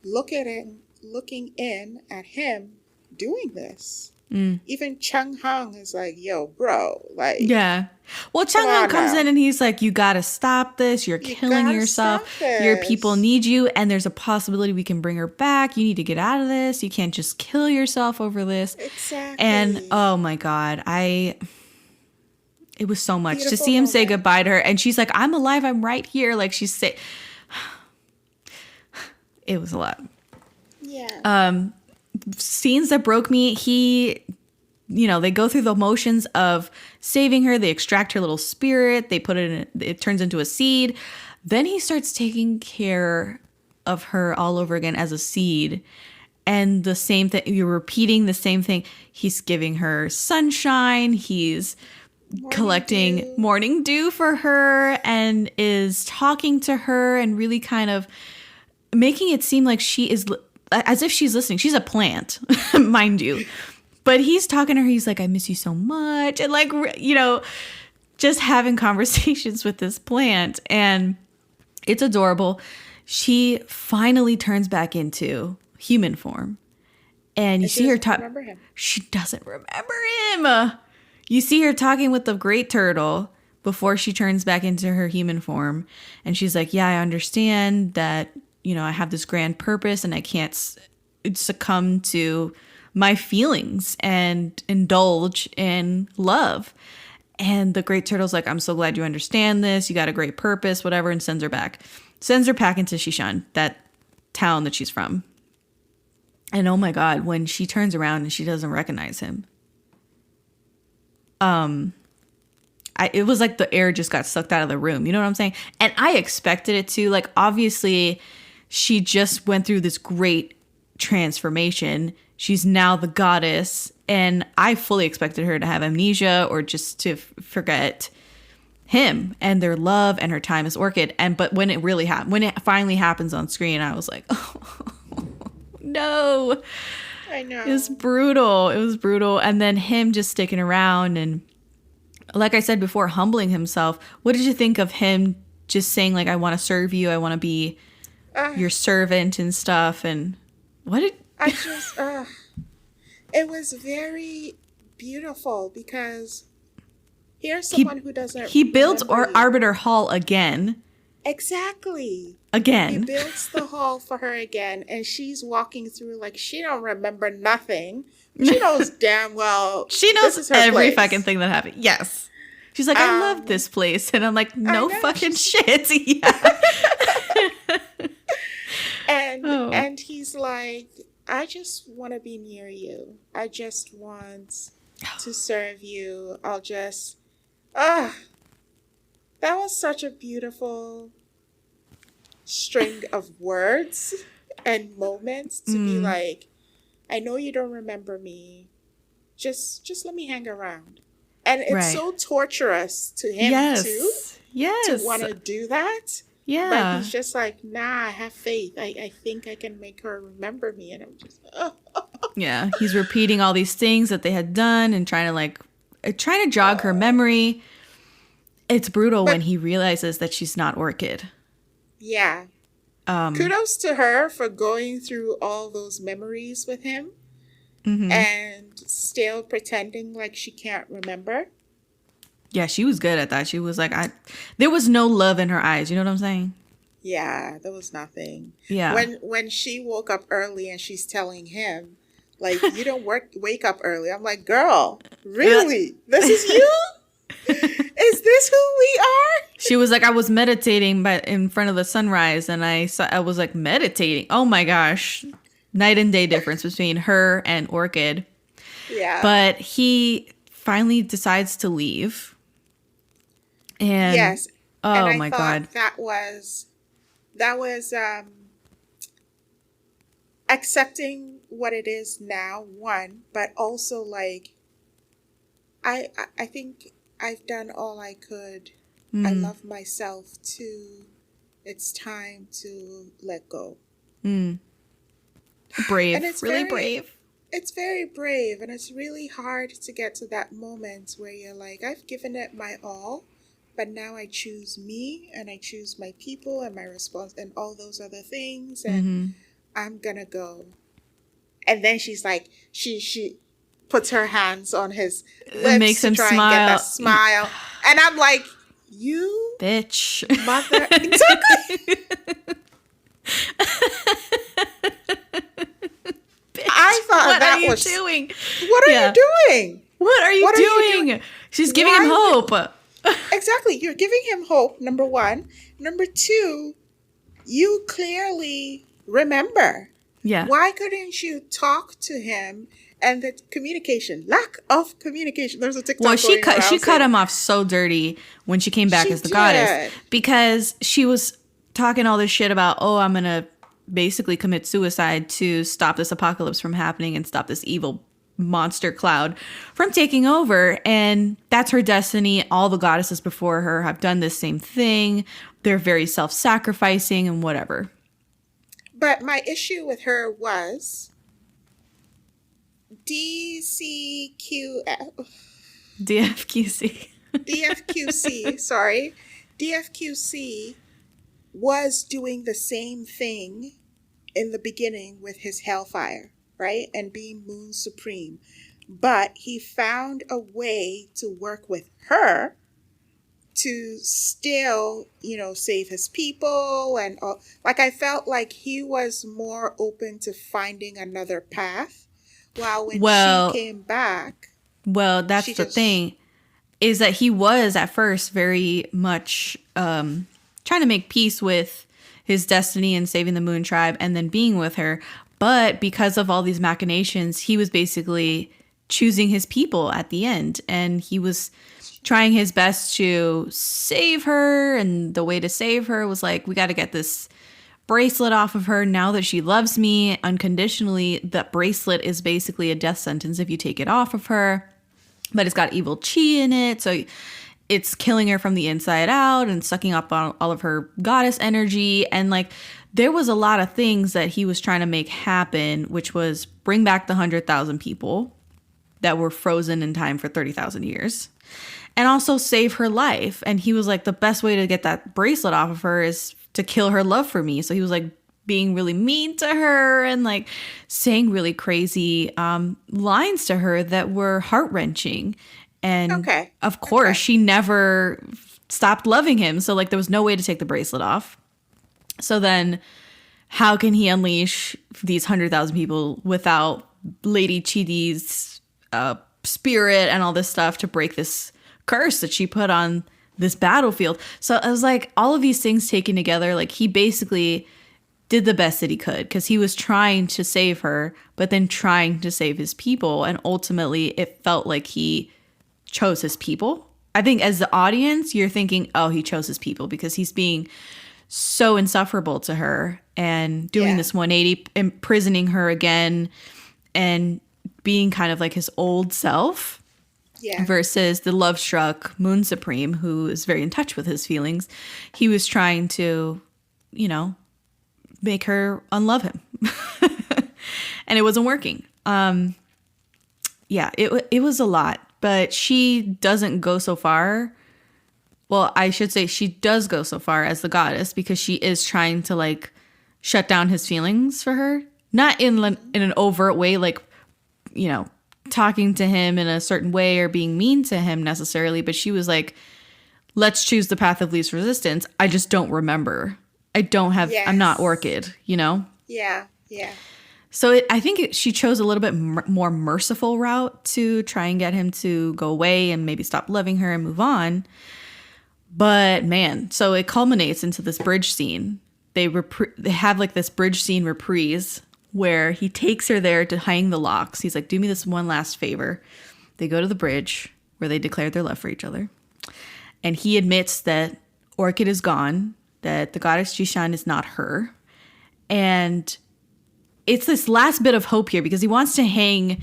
looking in at him doing this. Even Chung Hung is like, yo, bro, like, yeah. Well, Chung Hung comes in and he's like, you gotta stop this. You're killing yourself. Your people need you, and there's a possibility we can bring her back. You need to get out of this. You can't just kill yourself over this. Exactly. And oh my God, it was so much to see him say goodbye to her, and she's like, I'm alive. I'm right here. Like it was a lot. Yeah. Scenes that broke me, they go through the motions of saving her. They extract her little spirit. They put it turns into a seed. Then he starts taking care of her all over again as a seed. And the same thing, you're repeating the same thing. He's giving her sunshine. He's collecting morning dew for her and is talking to her and really kind of making it seem like she is, as if she's listening. She's a plant, mind you. But he's talking to her. He's like, I miss you so much. And like, just having conversations with this plant. And it's adorable. She finally turns back into human form. And you see her talk. She doesn't remember him. You see her talking with the great turtle before she turns back into her human form. And she's like, yeah, I understand that, I have this grand purpose and I can't succumb to my feelings and indulge in love. And the great turtle's like, I'm so glad you understand this. You got a great purpose, whatever, and sends her back. Sends her back into Shishan, that town that she's from. And oh my God, when she turns around and she doesn't recognize him. It was like the air just got sucked out of the room. You know what I'm saying? And I expected it to. Like, obviously, she just went through this great transformation. She's now the goddess. And I fully expected her to have amnesia or just to forget him and their love and her time as Orchid. But when it really happened, when it finally happens on screen, I was like, oh, no. I know. It was brutal. It was brutal. And then him just sticking around and, like I said before, humbling himself. What did you think of him just saying, like, I want to serve you. I want to be your servant and stuff. And what did... it was very beautiful because here's someone who doesn't... He builds Arbiter Hall again. Exactly. Again. He builds the hall for her again, and she's walking through like she don't remember nothing. She knows damn well. She knows every fucking thing that happened. Yes. She's like, I love this place. And I'm like, no fucking shit. Yeah. And he's like, I just want to be near you. I just want to serve you. I'll just... that was such a beautiful string of words and moments to be like, I know you don't remember me. Just let me hang around. And it's so torturous to him too. Yes. To want to do that. Yeah. But he's just like, nah, I have faith. I think I can make her remember me. And I'm just, Yeah. He's repeating all these things that they had done and trying to jog her memory. It's brutal when he realizes that she's not Orchid. Yeah. Kudos to her for going through all those memories with him and still pretending like she can't remember. Yeah, she was good at that. She was like, there was no love in her eyes. You know what I'm saying? Yeah, there was nothing. Yeah. When she woke up early and she's telling him, like, you don't wake up early. I'm like, girl, really? This is you? Is this who we are? She was like, I was meditating in front of the sunrise, and I was like, meditating. Oh my gosh. Night and day difference between her and Orchid. Yeah. But he finally decides to leave. And yes. Oh and I my thought God. That was accepting what it is now, one, but also like I think I've done all I could. I love myself too. It's time to let go. Brave. And it's really very, brave. It's very brave, and it's really hard to get to that moment where you're like, I've given it my all, but now I choose me, and I choose my people and my response and all those other things, and I'm gonna go. And then she's like, she puts her hands on his lips makes him to try smile. and get that smile. And I'm like, you Bitch. mother. Exactly. I thought What that are you was doing? What are you doing? What are you doing? She's giving him hope. Exactly. You're giving him hope, number one. Number two, you clearly remember. Yeah. Why couldn't you talk to him? And the lack of communication. There's a TikTok. Well, she cut him off so dirty when she came back as the goddess, because she was talking all this shit about, oh, I'm gonna basically commit suicide to stop this apocalypse from happening and stop this evil monster cloud from taking over. And that's her destiny. All the goddesses before her have done this same thing. They're very self-sacrificing and whatever. But my issue with her was DFQC, sorry. DFQC was doing the same thing in the beginning with his hellfire, right? And being Moon Supreme. But he found a way to work with her to still, save his people. And like, I felt like he was more open to finding another path. While when she came back. Well, that's the thing, is that he was at first very much trying to make peace with his destiny and saving the Moon Tribe and then being with her. But because of all these machinations, he was basically choosing his people at the end. And he was trying his best to save her. And the way to save her was like, we got to get this bracelet off of her now that she loves me unconditionally. That bracelet is basically a death sentence if you take it off of her, but it's got evil chi in it, so it's killing her from the inside out and sucking up on all of her goddess energy. And like, there was a lot of things that he was trying to make happen, which was bring back the 100,000 people that were frozen in time for 30,000 years, and also save her life. And he was like, the best way to get that bracelet off of her is to kill her love for me. So he was like being really mean to her and like saying really crazy lines to her that were heart-wrenching. And of course, she never stopped loving him. So like, there was no way to take the bracelet off. So then how can he unleash these 100,000 people without Lady Chidi's spirit and all this stuff to break this curse that she put on this battlefield? So I was like, all of these things taken together, like he basically did the best that he could, because he was trying to save her, but then trying to save his people. And ultimately it felt like he chose his people. I think as the audience, you're thinking, oh, he chose his people because he's being so insufferable to her and doing this 180, imprisoning her again and being kind of like his old self. Yeah. Versus the love-struck Moon Supreme, who is very in touch with his feelings. He was trying to, make her unlove him. And it wasn't working. It was a lot. But she doesn't go so far. Well, I should say she does go so far as the goddess, because she is trying to like shut down his feelings for her. Not in an overt way, like, talking to him in a certain way or being mean to him necessarily, but she was like, let's choose the path of least resistance. I just don't remember. I'm not Orchid, Yeah. So I think she chose a little bit more merciful route to try and get him to go away and maybe stop loving her and move on. But man, so it culminates into this bridge scene. They have like this bridge scene reprise where he takes her there to hang the locks. He's like, do me this one last favor. They go to the bridge. where they declared their love for each other. And he admits that Orchid is gone, that the goddess Jishan is not her. And it's this last bit of hope here because he wants to hang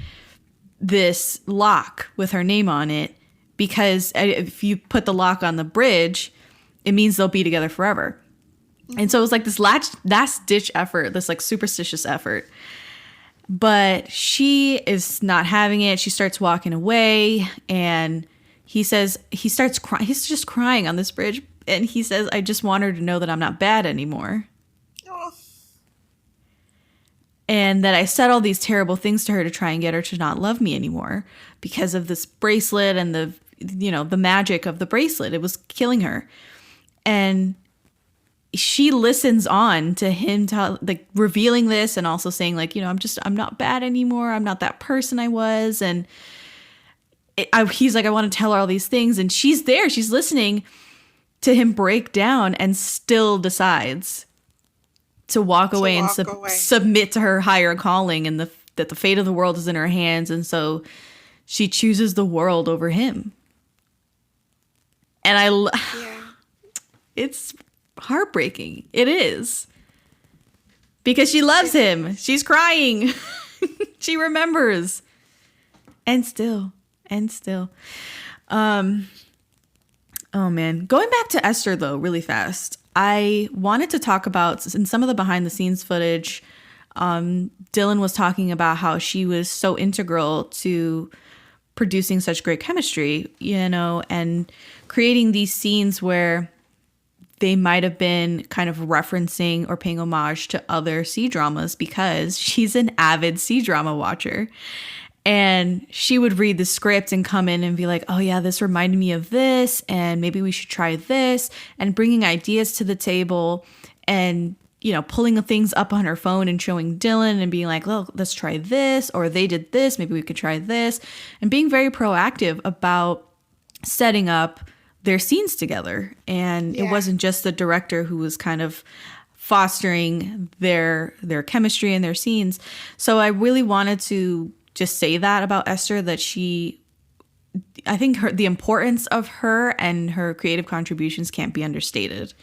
this lock with her name on it, because if you put the lock on the bridge, it means they'll be together forever. And so it was like this last ditch effort, this like superstitious effort. But she is not having it. She starts walking away, and he says, he starts crying. He's just crying on this bridge. And he says, I just want her to know that I'm not bad anymore. Oh. And that I said all these terrible things to her to try and get her to not love me anymore because of this bracelet and the magic of the bracelet. It was killing her. And she listens on to him like revealing this and also saying like, I'm not bad anymore. I'm not that person I was. And he's like, I want to tell her all these things. And she's there. She's listening to him break down and still decides to walk away and submit to her higher calling, and that the fate of the world is in her hands. And so she chooses the world over him. And it's heartbreaking. It is. Because she loves him. She's crying. She remembers. And still. Oh man. Going back to Esther though, really fast. I wanted to talk about, in some of the behind the scenes footage, Dylan was talking about how she was so integral to producing such great chemistry, and creating these scenes where they might have been kind of referencing or paying homage to other C-dramas, because she's an avid C-drama watcher. And she would read the script and come in and be like, oh yeah, this reminded me of this, and maybe we should try this, and bringing ideas to the table, and pulling things up on her phone and showing Dylan and being like, look, let's try this, or they did this, maybe we could try this, and being very proactive about setting up their scenes together. And it wasn't just the director who was kind of fostering their chemistry and their scenes. So I really wanted to just say that about Esther, that I think the importance of her and her creative contributions can't be understated,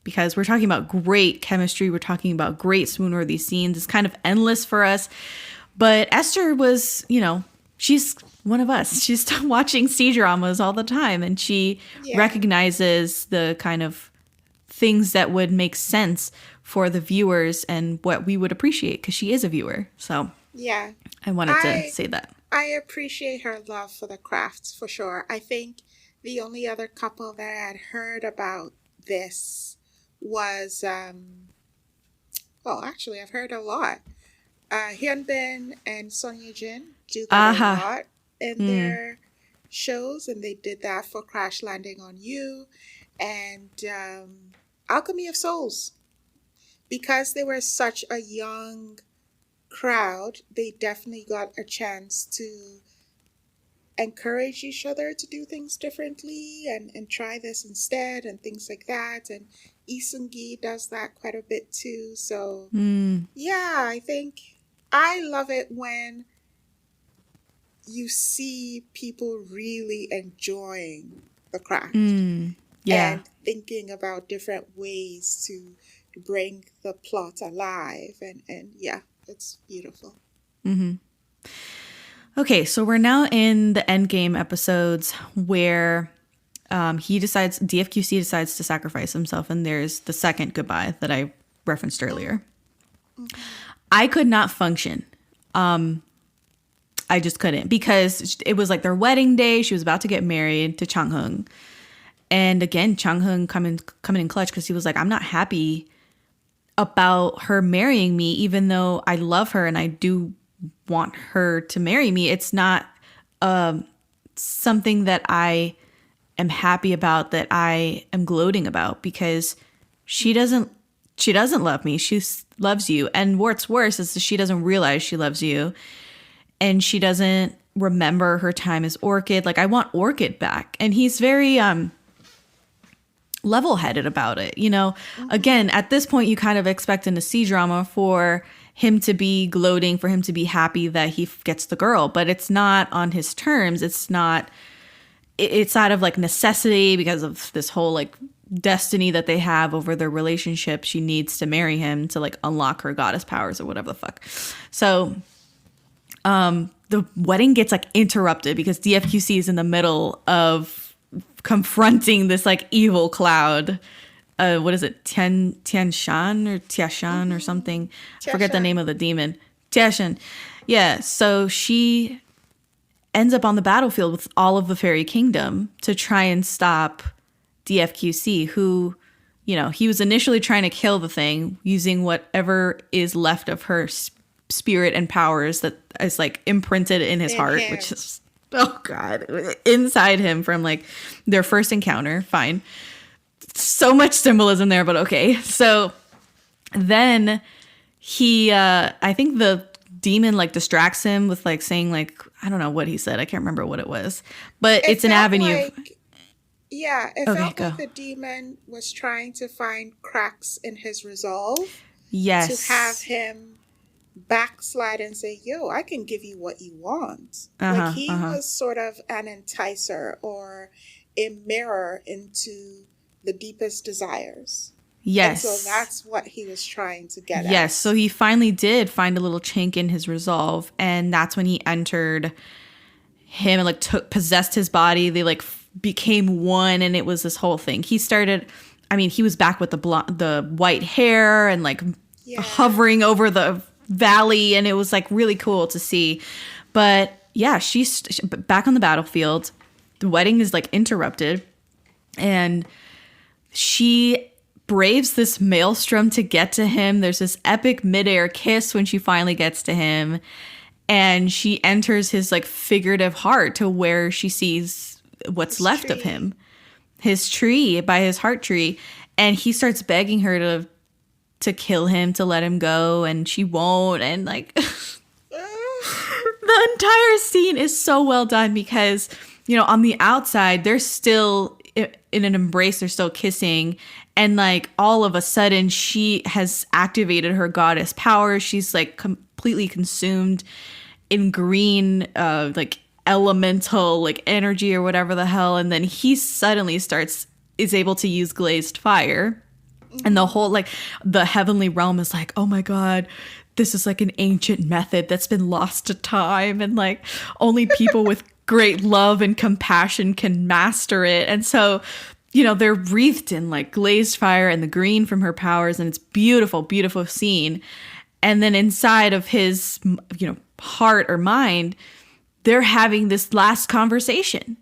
because we're talking about great chemistry. We're talking about great swoon-worthy scenes. It's kind of endless for us. But Esther was, she's one of us. She's watching C-dramas all the time, and she recognizes the kind of things that would make sense for the viewers and what we would appreciate, because she is a viewer. So yeah, I wanted to say that. I appreciate her love for the crafts, for sure. I think the only other couple that I had heard about this was, actually, I've heard a lot. Hyunbin and Song Ye-jin do that a lot in their shows, and they did that for Crash Landing on You and Alchemy of Souls. Because they were such a young crowd, they definitely got a chance to encourage each other to do things differently and try this instead and things like that. And Lee Seung-gi does that quite a bit too. So I think I love it when you see people really enjoying the craft and thinking about different ways to bring the plot alive, and it's beautiful. Okay, so we're now in the endgame episodes where DFQC decides to sacrifice himself, and there's the second goodbye that I referenced earlier. I could not function. I just couldn't, because it was like their wedding day. She was about to get married to Chang-hung. And again, Chang-hung coming in clutch, because he was like, I'm not happy about her marrying me, even though I love her and I do want her to marry me. It's not something that I am happy about, that I am gloating about, because she doesn't love me. She loves you. And what's worse is that she doesn't realize she loves you, and she doesn't remember her time as Orchid. Like, I want Orchid back. And he's very level-headed about it. Again, at this point, you kind of expect in a C-drama for him to be gloating, for him to be happy that he gets the girl, but it's not on his terms. It's not it's out of like necessity because of this whole like destiny that they have over their relationship. She needs to marry him to like unlock her goddess powers or whatever the fuck. So the wedding gets like interrupted because DFQC is in the middle of confronting this like evil cloud. What is it? Tianshan or Tiashan or something. I forget the name of the demon. Tiashan. Yeah. So she ends up on the battlefield with all of the fairy kingdom to try and stop DFQC, who, you know, he was initially trying to kill the thing using whatever is left of her spirit and powers that is like imprinted in his heart, which is, oh God, inside him from like their first encounter. Fine. So much symbolism there, but okay. So then he, I think the demon like distracts him with like saying like, I don't know what he said. I can't remember what it was, but it's an avenue. Yeah, it felt like the demon was trying to find cracks in his resolve. Yes. To have him backslide and say, yo, I can give you what you want. Like he was sort of an enticer or a mirror into the deepest desires. Yes. And so that's what he was trying to get at. Yes. So he finally did find a little chink in his resolve. And that's when he entered him and like possessed his body. They like became one. And it was this whole thing. He started, I mean, he was back with the white hair and like hovering over the valley. And it was like really cool to see. But yeah, she's back on the battlefield. The wedding is like interrupted. And she braves this maelstrom to get to him. There's this epic midair kiss when she finally gets to him, and she enters his like figurative heart to where she sees what's left of him, his tree, by his heart tree, and he starts begging her to kill him, to let him go, and she won't. And like the entire scene is so well done because, you know, on the outside they're still in an embrace, they're still kissing, and like all of a sudden she has activated her goddess power. She's like completely consumed in green like elemental like energy or whatever the hell, and then he suddenly is able to use glazed fire, and the whole like the heavenly realm is like, oh my God, this is like an ancient method that's been lost to time, and like only people with great love and compassion can master it. And so, you know, they're wreathed in like glazed fire and the green from her powers, and it's beautiful, beautiful scene. And then inside of his, you know, heart or mind, they're having this last conversation.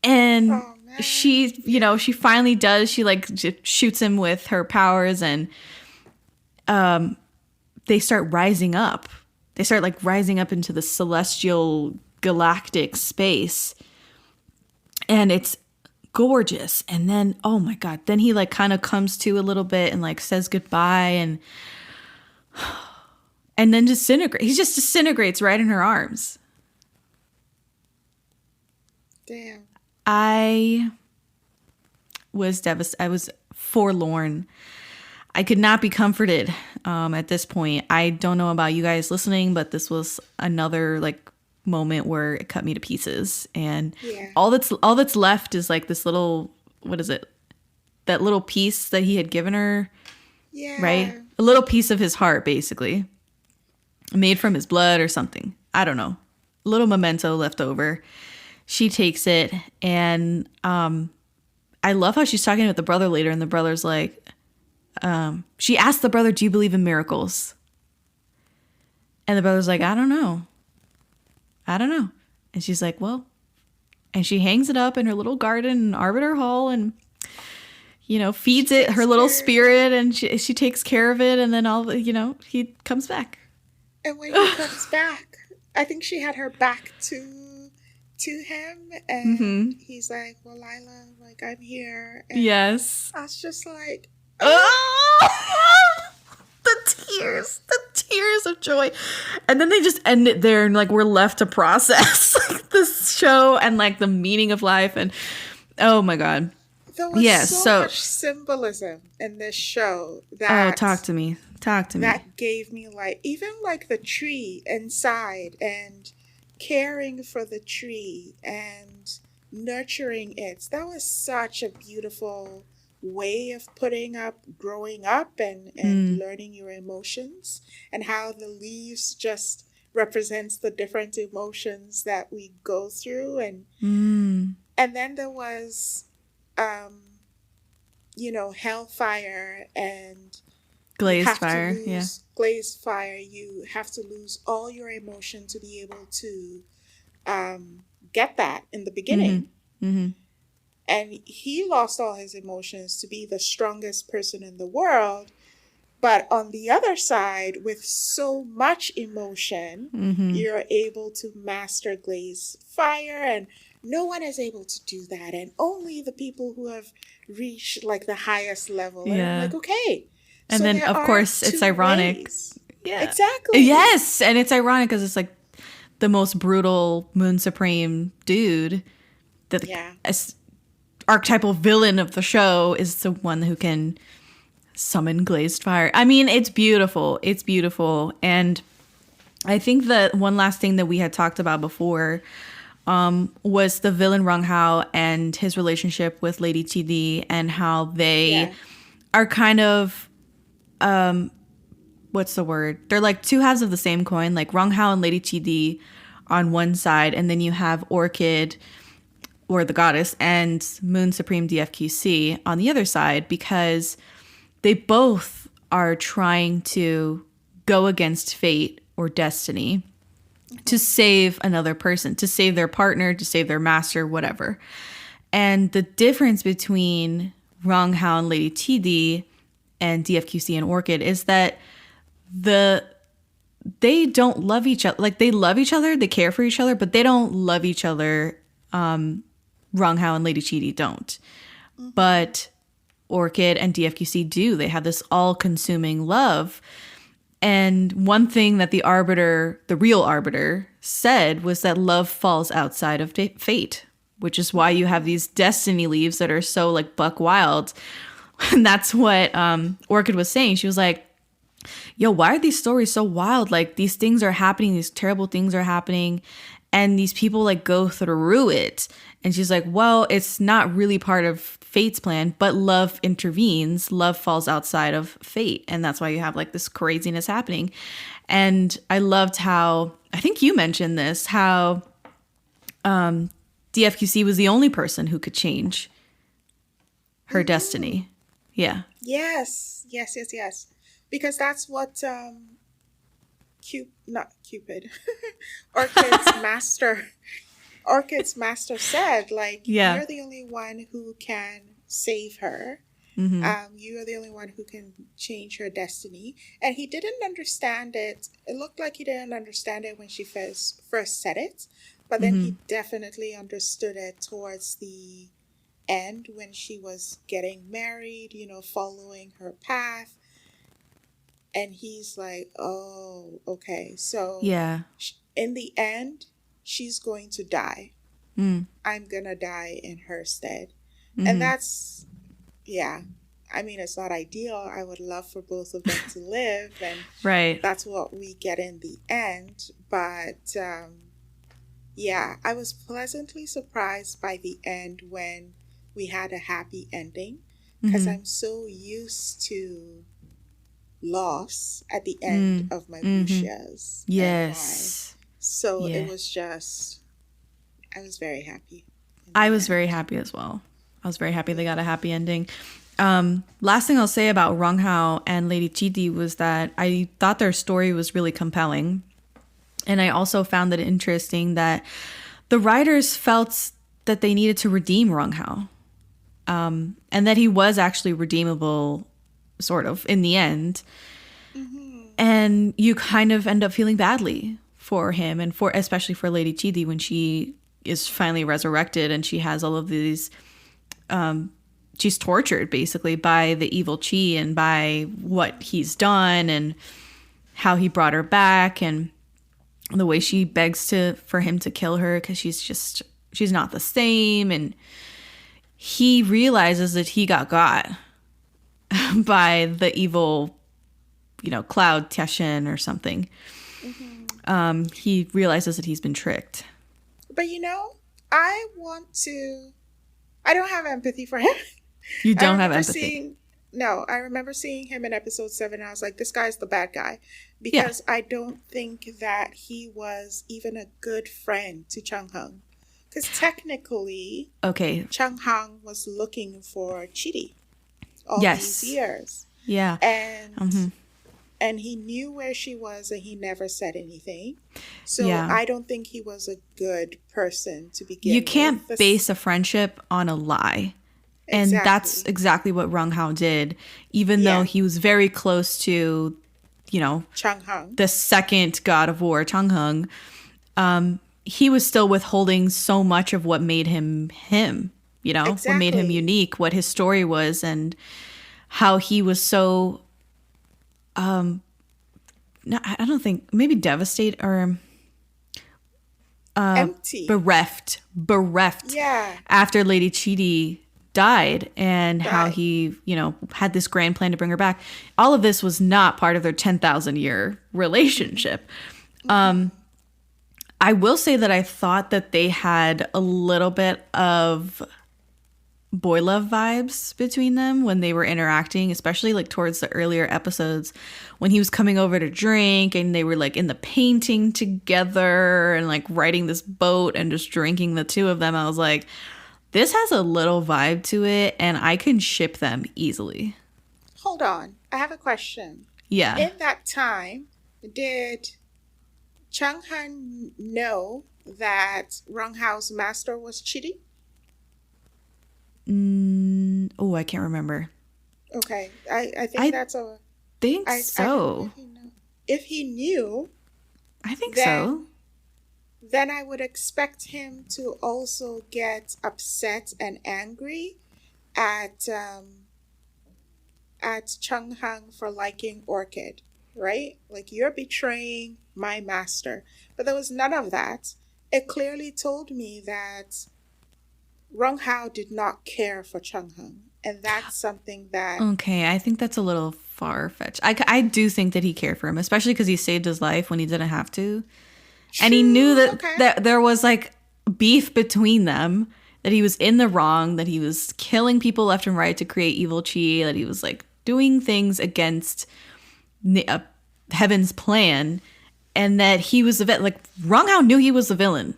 And she, you know, she finally does. She like shoots him with her powers, and they start rising up. They start like rising up into the celestial galactic space, and it's gorgeous. And then, oh my God, then he like kind of comes to a little bit and like says goodbye, and then disintegrates. He just disintegrates right in her arms. Damn. I was devastated. I was forlorn. I could not be comforted at this point. I don't know about you guys listening, but this was another like moment where it cut me to pieces. And all that's left is like this little, what is it? That little piece that he had given her. Yeah. Right? A little piece of his heart, basically. Made from his blood or something. I don't know. A little memento left over. She takes it, and I love how she's talking with the brother later, and the brother's like, she asked the brother, do you believe in miracles? And the brother's like, I don't know. And she's like, well, and she hangs it up in her little garden in Arbiter Hall, and, you know, feeds it her little spirit, and she takes care of it. And then he comes back. And when he comes back, I think she had her back to him, and he's like, well, Lila, like, I'm here. And yes. I was just like, the tears of joy. And then they just end it there, and like we're left to process like this show and like the meaning of life. And oh my God. There was so much symbolism in this show that talk to me. That gave me like, even like the tree inside, and caring for the tree, and nurturing it. That was such a beautiful way of growing up and learning your emotions, and how the leaves just represents the different emotions that we go through. And then there was, hellfire and Glazed fire. Yeah. Glazed fire. You have to lose all your emotion to be able to get that in the beginning. And he lost all his emotions to be the strongest person in the world. But on the other side, with so much emotion, you're able to master glazed fire, and no one is able to do that. And only the people who have reached like the highest level. And I'm like, okay. And so then, of course, it's ironic. Ways. Yeah. Exactly. Yes. And it's ironic because it's like the most brutal Moon Supreme dude. The archetypal villain of the show is the one who can summon glazed fire. I mean, it's beautiful. It's beautiful. And I think that one last thing that we had talked about before was the villain Rong Hao and his relationship with Lady TD, and how they are kind of what's the word? They're like two halves of the same coin, like Rong Hao and Lady TD on one side, and then you have Orchid, or the goddess, and Moon Supreme DFQC on the other side, because they both are trying to go against fate or destiny to save another person, to save their partner, to save their master, whatever. And the difference between Rong Hao and Lady TD and DFQC and Orchid is that they don't love each other. Like, they love each other, they care for each other, but they don't love each other. Rong Hao and Lady TD don't. But Orchid and DFQC do. They have this all-consuming love. And one thing that the real arbiter, said was that love falls outside of fate, which is why you have these destiny leaves that are so like buck wild. And that's what Orchid was saying. She was like, yo, why are these stories so wild? Like, these things are happening, these terrible things are happening, and these people like go through it. And she's like, well, it's not really part of fate's plan, but love intervenes. Love falls outside of fate. And that's why you have like this craziness happening. And I loved how, I think you mentioned this, how DFQC was the only person who could change her destiny. Yeah. Yes. Because that's what Orchid's master said, like, you're the only one who can save her. You are the only one who can change her destiny. And he didn't understand it. It looked like he didn't understand it when she first said it. But then he definitely understood it towards the end, when she was getting married, following her path. And he's like, oh, okay. So in the end, she's going to die. I'm going to die in her stead. And that's, I mean, it's not ideal. I would love for both of them to live. And that's what we get in the end. But I was pleasantly surprised by the end when we had a happy ending. Because I'm so used to loss at the end of my wuxias. Yes. So it was just, I was very happy. I was very happy as well. I was very happy they got a happy ending. Last thing I'll say about Rong Hao and Lady Chidi was that I thought their story was really compelling. And I also found it interesting that the writers felt that they needed to redeem Rong Hao. And that he was actually redeemable, sort of, in the end. And you kind of end up feeling badly for him, and especially for Lady Chidi when she is finally resurrected and she has all of these she's tortured basically by the evil Chi and by what he's done and how he brought her back, and the way she begs for him to kill her because she's not the same. And he realizes that he got by the evil, Cloud Tianxian or something. He realizes that he's been tricked. But I don't have empathy for him. You don't have empathy. I remember seeing him in episode 7. I was like, this guy's the bad guy. Because I don't think that he was even a good friend to Chung Hung. Because technically, Chung Hung was looking for Chidi all these years. Yeah. And he knew where she was and he never said anything. So I don't think he was a good person to begin with. You can't base a friendship on a lie. And that's exactly what Rung Hao did, even though he was very close to, Chung Hung, the second god of war, Chung Hung. He was still withholding so much of what made him him, what made him unique, what his story was, and how he was so, I don't think, maybe devastated or empty, bereft after Lady Chidi died, and how he, had this grand plan to bring her back. All of this was not part of their 10,000 year relationship. I will say that I thought that they had a little bit of boy love vibes between them when they were interacting, especially like towards the earlier episodes when he was coming over to drink and they were like in the painting together and like riding this boat and just drinking, the two of them. I was like, this has a little vibe to it and I can ship them easily. Hold on. I have a question. Yeah. In that time, did Chung Han know that Rung Hao's master was Chidi? I can't remember. Okay. I think that's a... think so. If he knew... I think so. Then I would expect him to also get upset and angry at Chung Hung for liking Orchid, right? Like, you're betraying my master. But there was none of that. It clearly told me that Rung Hao did not care for Chung Hung. And that's something that... Okay, I think that's a little far-fetched. I do think that he cared for him, especially because he saved his life when he didn't have to. True. And he knew that there was like beef between them, that he was in the wrong, that he was killing people left and right to create evil chi, that he was like doing things against heaven's plan, and that he was the villain. Like, Rung Hao knew he was the villain.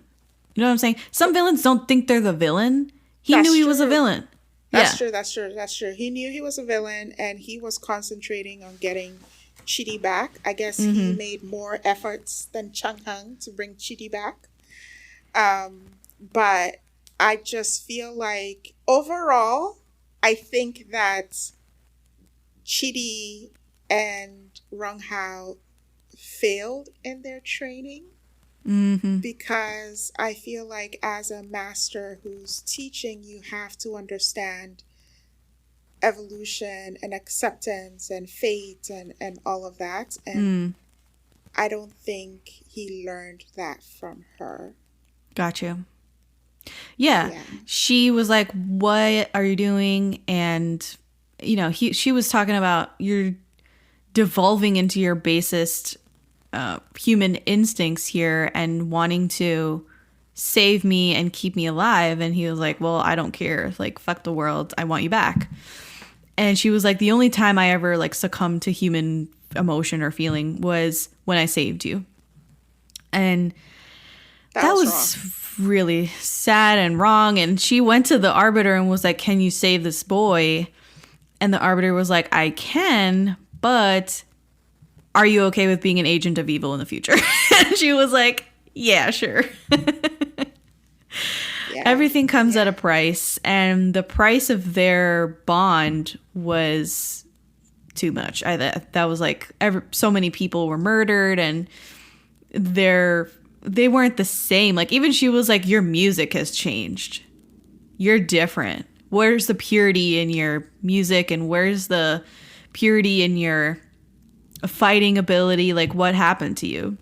You know what I'm saying? Some villains don't think they're the villain. He knew he was a villain. That's true. He knew he was a villain, and he was concentrating on getting Chidi back. I guess he made more efforts than Chung Hung to bring Chidi back. But I just feel like overall, I think that Chidi and Rung Hao failed in their training. Because I feel like as a master who's teaching, you have to understand evolution and acceptance and fate and all of that. And I don't think he learned that from her. Got you. Yeah. She was like, what are you doing? And, she was talking about you're devolving into your basest human instincts here and wanting to save me and keep me alive. And he was like, well, I don't care. Like, fuck the world. I want you back. And she was like, the only time I ever like succumbed to human emotion or feeling was when I saved you. And that was really sad and wrong. And she went to the arbiter and was like, can you save this boy? And the arbiter was like, I can, but are you okay with being an agent of evil in the future? And she was like, yeah, sure. Everything comes at a price, and the price of their bond was too much. That was like so many people were murdered, and they weren't the same. Like, even she was like, your music has changed. You're different. Where's the purity in your music, and where's the purity in your fighting ability? Like, what happened to you?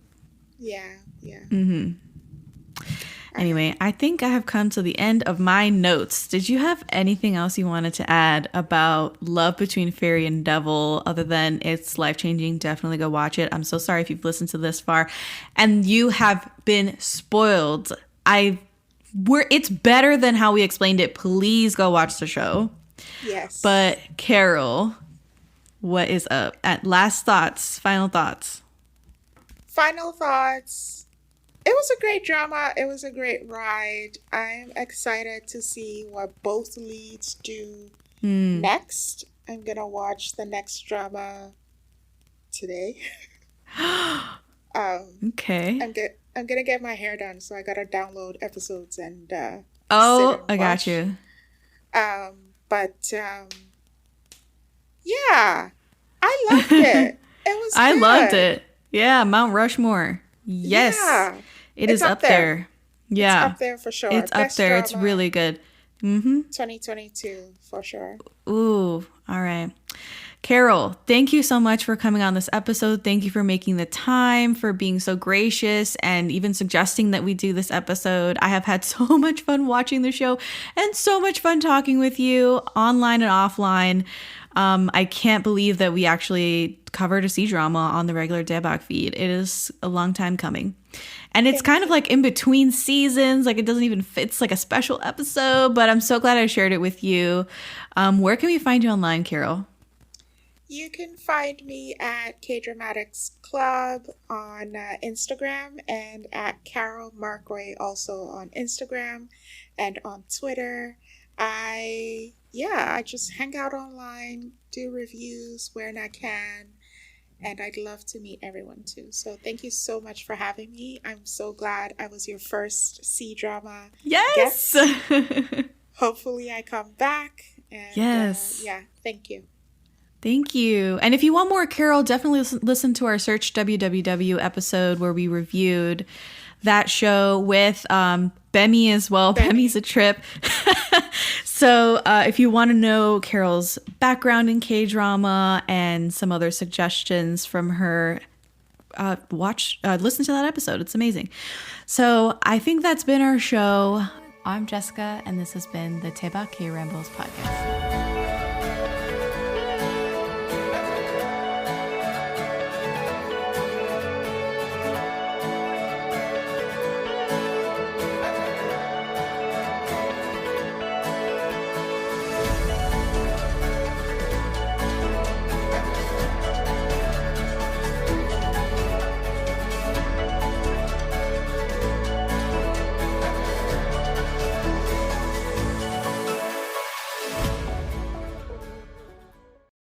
Anyway, I think I have come to the end of my notes. Did you have anything else you wanted to add about Love Between Fairy and Devil other than it's life-changing? Definitely go watch it. I'm so sorry if you've listened to this far and you have been spoiled. I it's better than how we explained it. Please go watch the show. Yes. But Carol, what is up? At last thoughts, final thoughts. Final thoughts. It was a great drama. It was a great ride. I'm excited to see what both leads do next. I'm going to watch the next drama today. Okay. I'm going to get my hair done, so I got to download episodes and I watch. got you. Yeah, I loved it. It was I good. loved it. Yeah, Mount Rushmore. Yes. Yeah. It is up there. Yeah. It's up there for sure. It's up there. It's really good. 2022 for sure. Ooh, all right. Carol, thank you so much for coming on this episode. Thank you for making the time, for being so gracious, and even suggesting that we do this episode. I have had so much fun watching the show and so much fun talking with you online and offline. I can't believe that we actually covered a C-drama on the regular Daebak feed. It is a long time coming. And it's kind of like in between seasons. Like it doesn't even fit. It's like a special episode, but I'm so glad I shared it with you. Where can we find you online, Carol? You can find me at Kdramatics Club on Instagram and at Carol Markway also on Instagram and on Twitter. I just hang out online, do reviews when I can, and I'd love to meet everyone too. So thank you so much for having me. I'm so glad I was your first C-drama Yes! guest. Hopefully I come back. And, yes. Thank you. Thank you. And if you want more Carol, definitely listen to our Search WWW episode where we reviewed that show with Bemi as well. Bemi's a trip. So if you want to know Carol's background in K-drama and some other suggestions from her, listen to that episode. It's amazing. So I think that's been our show. I'm Jessica, and this has been the Daebak K-Rambles Podcast.